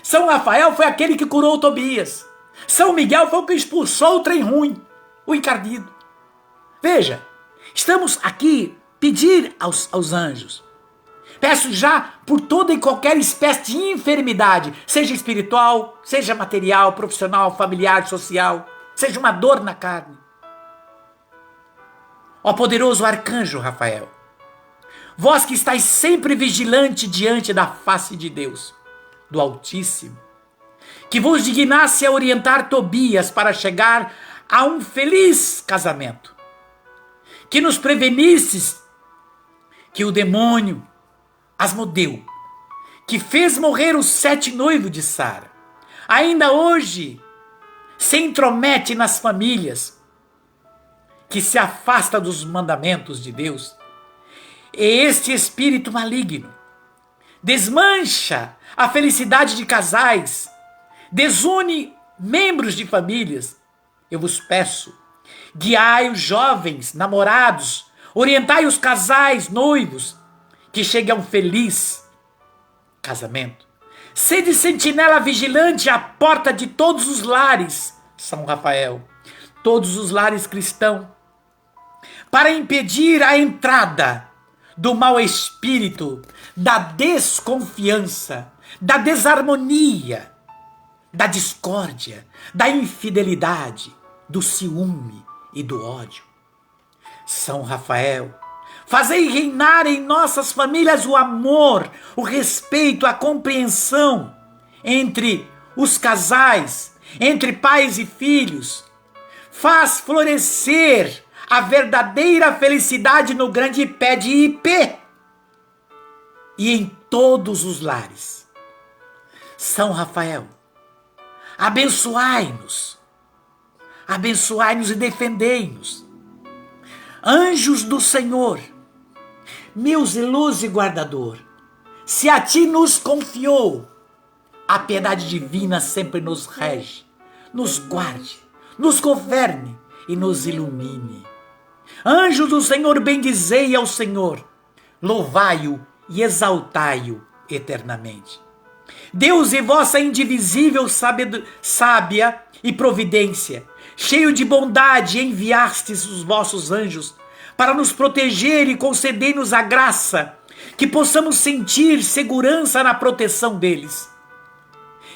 São Rafael foi aquele que curou Tobias. São Miguel foi o que expulsou o trem ruim, o encardido. Veja, estamos aqui pedir aos anjos. Peço já por toda e qualquer espécie de enfermidade, seja espiritual, seja material, profissional, familiar, social, seja uma dor na carne. Ó poderoso arcanjo Rafael, vós que estáis sempre vigilante diante da face de Deus, do Altíssimo, que vos dignasse a orientar Tobias para chegar a um feliz casamento, que nos prevenisses que o demônio Asmodeu, que fez morrer os 7 noivos de Sara, ainda hoje se intromete nas famílias, que se afasta dos mandamentos de Deus. E este espírito maligno desmancha a felicidade de casais, desune membros de famílias. Eu vos peço, guiai os jovens namorados, orientai os casais noivos, que chegue a um feliz casamento. Sede sentinela vigilante à porta de todos os lares, São Rafael, todos os lares cristãos, para impedir a entrada do mau espírito, da desconfiança, da desarmonia, da discórdia, da infidelidade, do ciúme e do ódio. São Rafael, Fazei reinar em nossas famílias o amor, o respeito, a compreensão entre os casais, entre pais e filhos. Faz florescer a verdadeira felicidade no grande pé de ipê e em todos os lares. São Rafael, abençoai-nos e defendei-nos. Anjos do Senhor, meu zeloso e guardador, se a ti nos confiou, a piedade divina sempre nos rege, nos guarde, nos governe e nos ilumine. Anjos do Senhor, bendizei ao Senhor, louvai-o e exaltai-o eternamente. Deus e vossa indivisível sábia e providência, cheio de bondade, enviastes os vossos anjos para nos proteger e conceder-nos a graça que possamos sentir segurança na proteção deles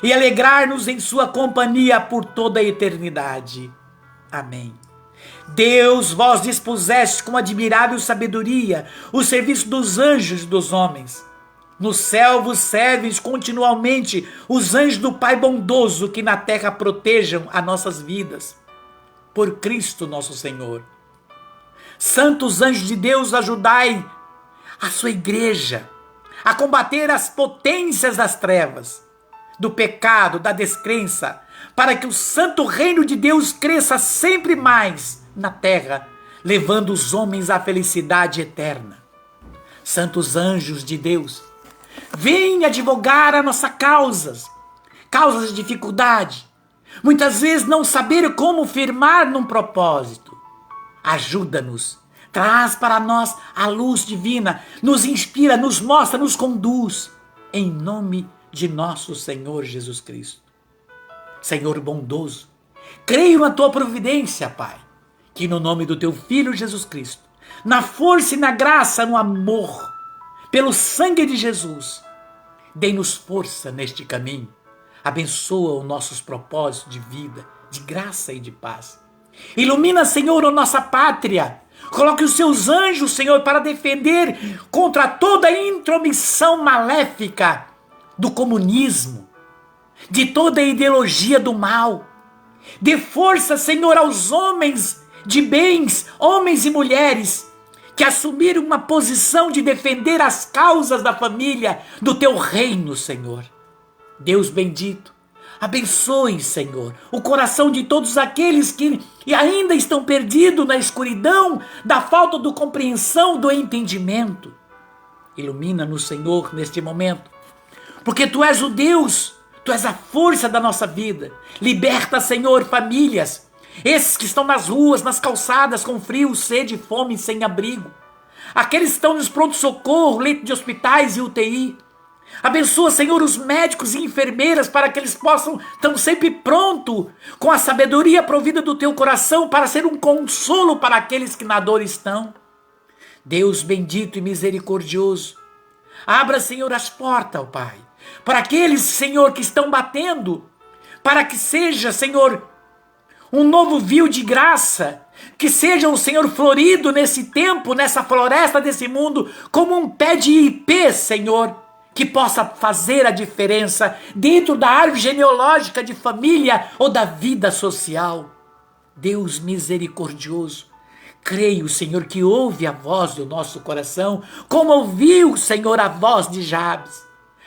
e alegrar-nos em sua companhia por toda a eternidade. Amém. Deus, vós dispuseste com admirável sabedoria o serviço dos anjos e dos homens. No céu vos servem continuamente os anjos do Pai bondoso que na terra protejam as nossas vidas. Por Cristo nosso Senhor. Santos anjos de Deus, ajudai a sua igreja a combater as potências das trevas, do pecado, da descrença, para que o santo reino de Deus cresça sempre mais na terra, levando os homens à felicidade eterna. Santos anjos de Deus, vem advogar a nossas causas de dificuldade, muitas vezes não saber como firmar num propósito. Ajuda-nos, traz para nós a luz divina, nos inspira, nos mostra, nos conduz, em nome de nosso Senhor Jesus Cristo. Senhor bondoso, creio na tua providência, Pai, que no nome do teu Filho Jesus Cristo, na força e na graça, no amor, pelo sangue de Jesus, dê-nos força neste caminho, abençoa os nossos propósitos de vida, de graça e de paz. Ilumina, Senhor, a nossa pátria, coloque os seus anjos, Senhor, para defender contra toda intromissão maléfica do comunismo, de toda a ideologia do mal. Dê força, Senhor, aos homens de bens, homens e mulheres, que assumiram uma posição de defender as causas da família, do teu reino, Senhor. Deus bendito, abençoe, Senhor, o coração de todos aqueles que ainda estão perdidos na escuridão da falta de compreensão, do entendimento. Ilumina-nos, Senhor, neste momento, porque Tu és o Deus, Tu és a força da nossa vida. Liberta, Senhor, famílias, esses que estão nas ruas, nas calçadas, com frio, sede, fome, sem abrigo. Aqueles que estão nos pronto-socorro, leito de hospitais e UTI. Abençoa, Senhor, os médicos e enfermeiras para que eles possam estar sempre prontos, com a sabedoria provida do Teu coração, para ser um consolo para aqueles que na dor estão. Deus bendito e misericordioso, abra, Senhor, as portas, ó Pai, para aqueles, Senhor, que estão batendo, para que seja, Senhor, um novo vio de graça, que seja o Senhor florido nesse tempo, nessa floresta desse mundo, como um pé de ipê, Senhor, que possa fazer a diferença dentro da árvore genealógica de família ou da vida social. Deus misericordioso, creio, Senhor, que ouve a voz do nosso coração, como ouviu, Senhor, a voz de Jabes.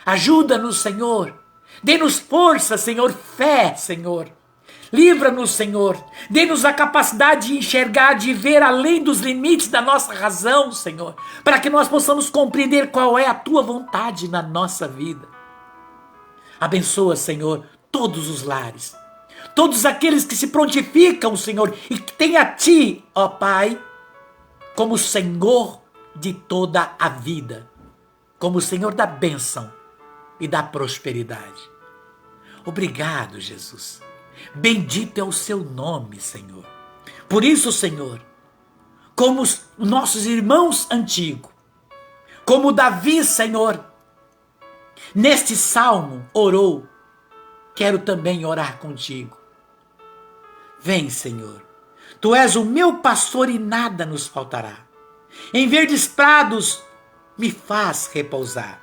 Ajuda-nos, Senhor, dê-nos força, Senhor, fé, Senhor. Livra-nos, Senhor, dê-nos a capacidade de enxergar, de ver além dos limites da nossa razão, Senhor, para que nós possamos compreender qual é a Tua vontade na nossa vida. Abençoa, Senhor, todos os lares, todos aqueles que se prontificam, Senhor, e que têm a Ti, ó Pai, como Senhor de toda a vida, como Senhor da bênção e da prosperidade. Obrigado, Jesus. Bendito é o seu nome, Senhor. Por isso, Senhor, como os nossos irmãos antigos, como Davi, Senhor, neste salmo orou, quero também orar contigo. Vem, Senhor, Tu és o meu pastor e nada nos faltará. Em verdes prados me faz repousar.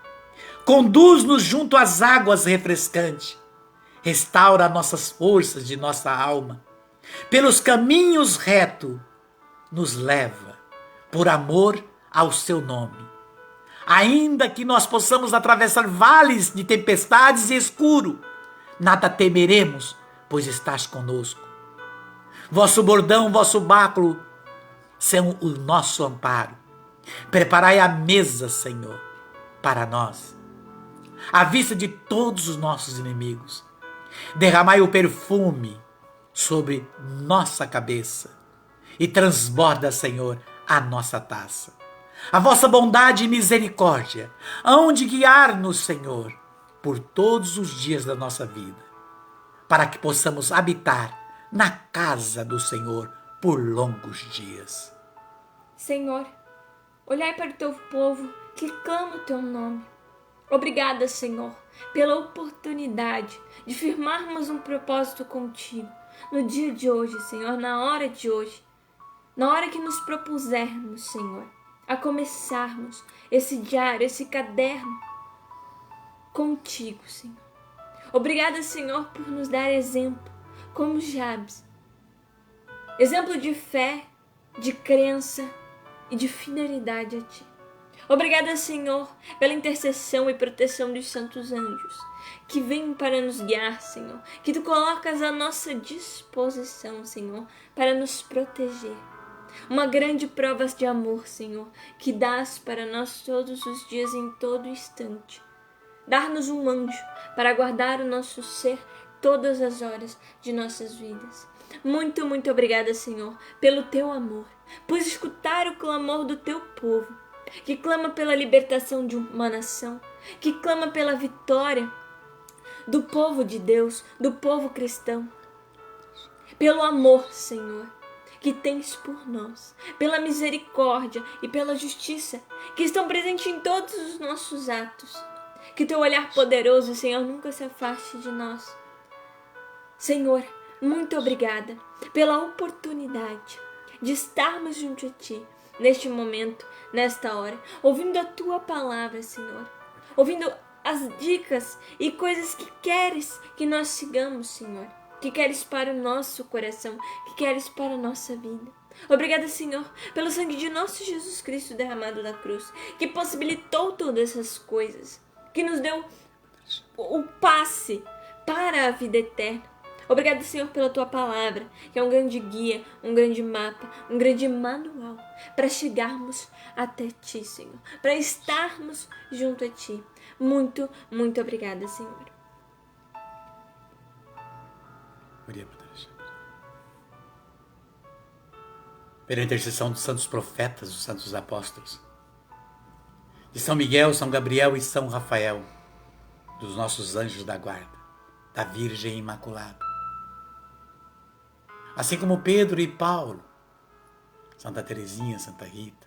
Conduz-nos junto às águas refrescantes. Restaura nossas forças de nossa alma. Pelos caminhos retos nos leva, por amor ao seu nome. Ainda que nós possamos atravessar vales de tempestades e escuro, nada temeremos, pois estás conosco. Vosso bordão, vosso báculo são o nosso amparo. Preparai a mesa, Senhor, para nós, à vista de todos os nossos inimigos. Derramai o perfume sobre nossa cabeça e transborda, Senhor, a nossa taça. A vossa bondade e misericórdia hão de guiar-nos, Senhor, por todos os dias da nossa vida, para que possamos habitar na casa do Senhor por longos dias. Senhor, olhai para o teu povo que clama o teu nome. Obrigada, Senhor, pela oportunidade de firmarmos um propósito contigo no dia de hoje, Senhor, na hora de hoje, na hora que nos propusermos, Senhor, a começarmos esse diário, esse caderno contigo, Senhor. Obrigada, Senhor, por nos dar exemplo, como Jabes. Exemplo de fé, de crença e de fidelidade a Ti. Obrigada, Senhor, pela intercessão e proteção dos santos anjos, que vêm para nos guiar, Senhor, que Tu colocas à nossa disposição, Senhor, para nos proteger. Uma grande prova de amor, Senhor, que dás para nós todos os dias, em todo instante. Dar-nos um anjo para guardar o nosso ser todas as horas de nossas vidas. Muito, muito obrigada, Senhor, pelo Teu amor, por escutar o clamor do Teu povo, que clama pela libertação de uma nação, que clama pela vitória do povo de Deus, do povo cristão. Pelo amor, Senhor, que tens por nós, pela misericórdia e pela justiça que estão presentes em todos os nossos atos. Que Teu olhar poderoso, Senhor, nunca se afaste de nós. Senhor, muito obrigada pela oportunidade de estarmos junto a Ti neste momento, nesta hora, ouvindo a Tua palavra, Senhor, ouvindo as dicas e coisas que queres que nós sigamos, Senhor, que queres para o nosso coração, que queres para a nossa vida. Obrigada, Senhor, pelo sangue de nosso Jesus Cristo derramado na cruz, que possibilitou todas essas coisas, que nos deu o passe para a vida eterna. Obrigada, Senhor, pela Tua palavra, que é um grande guia, um grande mapa, um grande manual para chegarmos até Ti, Senhor, para estarmos junto a Ti. Muito, muito obrigada, Senhor. Pela intercessão dos santos profetas, dos santos apóstolos, de São Miguel, São Gabriel e São Rafael, dos nossos anjos da guarda, da Virgem Imaculada, assim como Pedro e Paulo, Santa Teresinha, Santa Rita,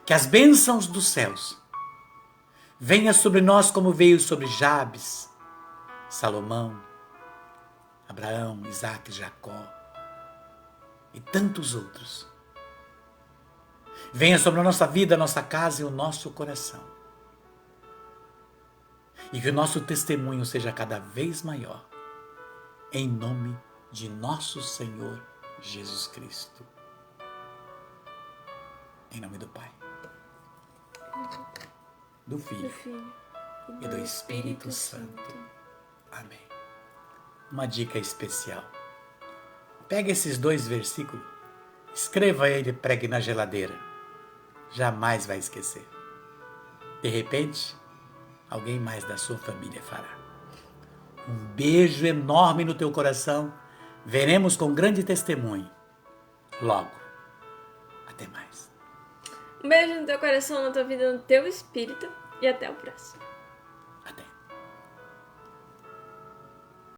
que as bênçãos dos céus venham sobre nós como veio sobre Jabes, Salomão, Abraão, Isaac, Jacó e tantos outros. Venha sobre a nossa vida, a nossa casa e o nosso coração. E que o nosso testemunho seja cada vez maior. Em nome de nosso Senhor Jesus Cristo. Em nome do Pai, do Filho e do Espírito Santo. Amém. Uma dica especial. Pega esses 2 versículos, escreva ele e pregue na geladeira. Jamais vai esquecer. De repente, alguém mais da sua família fará. Um beijo enorme no teu coração. Veremos com grande testemunho. Logo. Até mais. Um beijo no teu coração, na tua vida, no teu espírito. E até o próximo.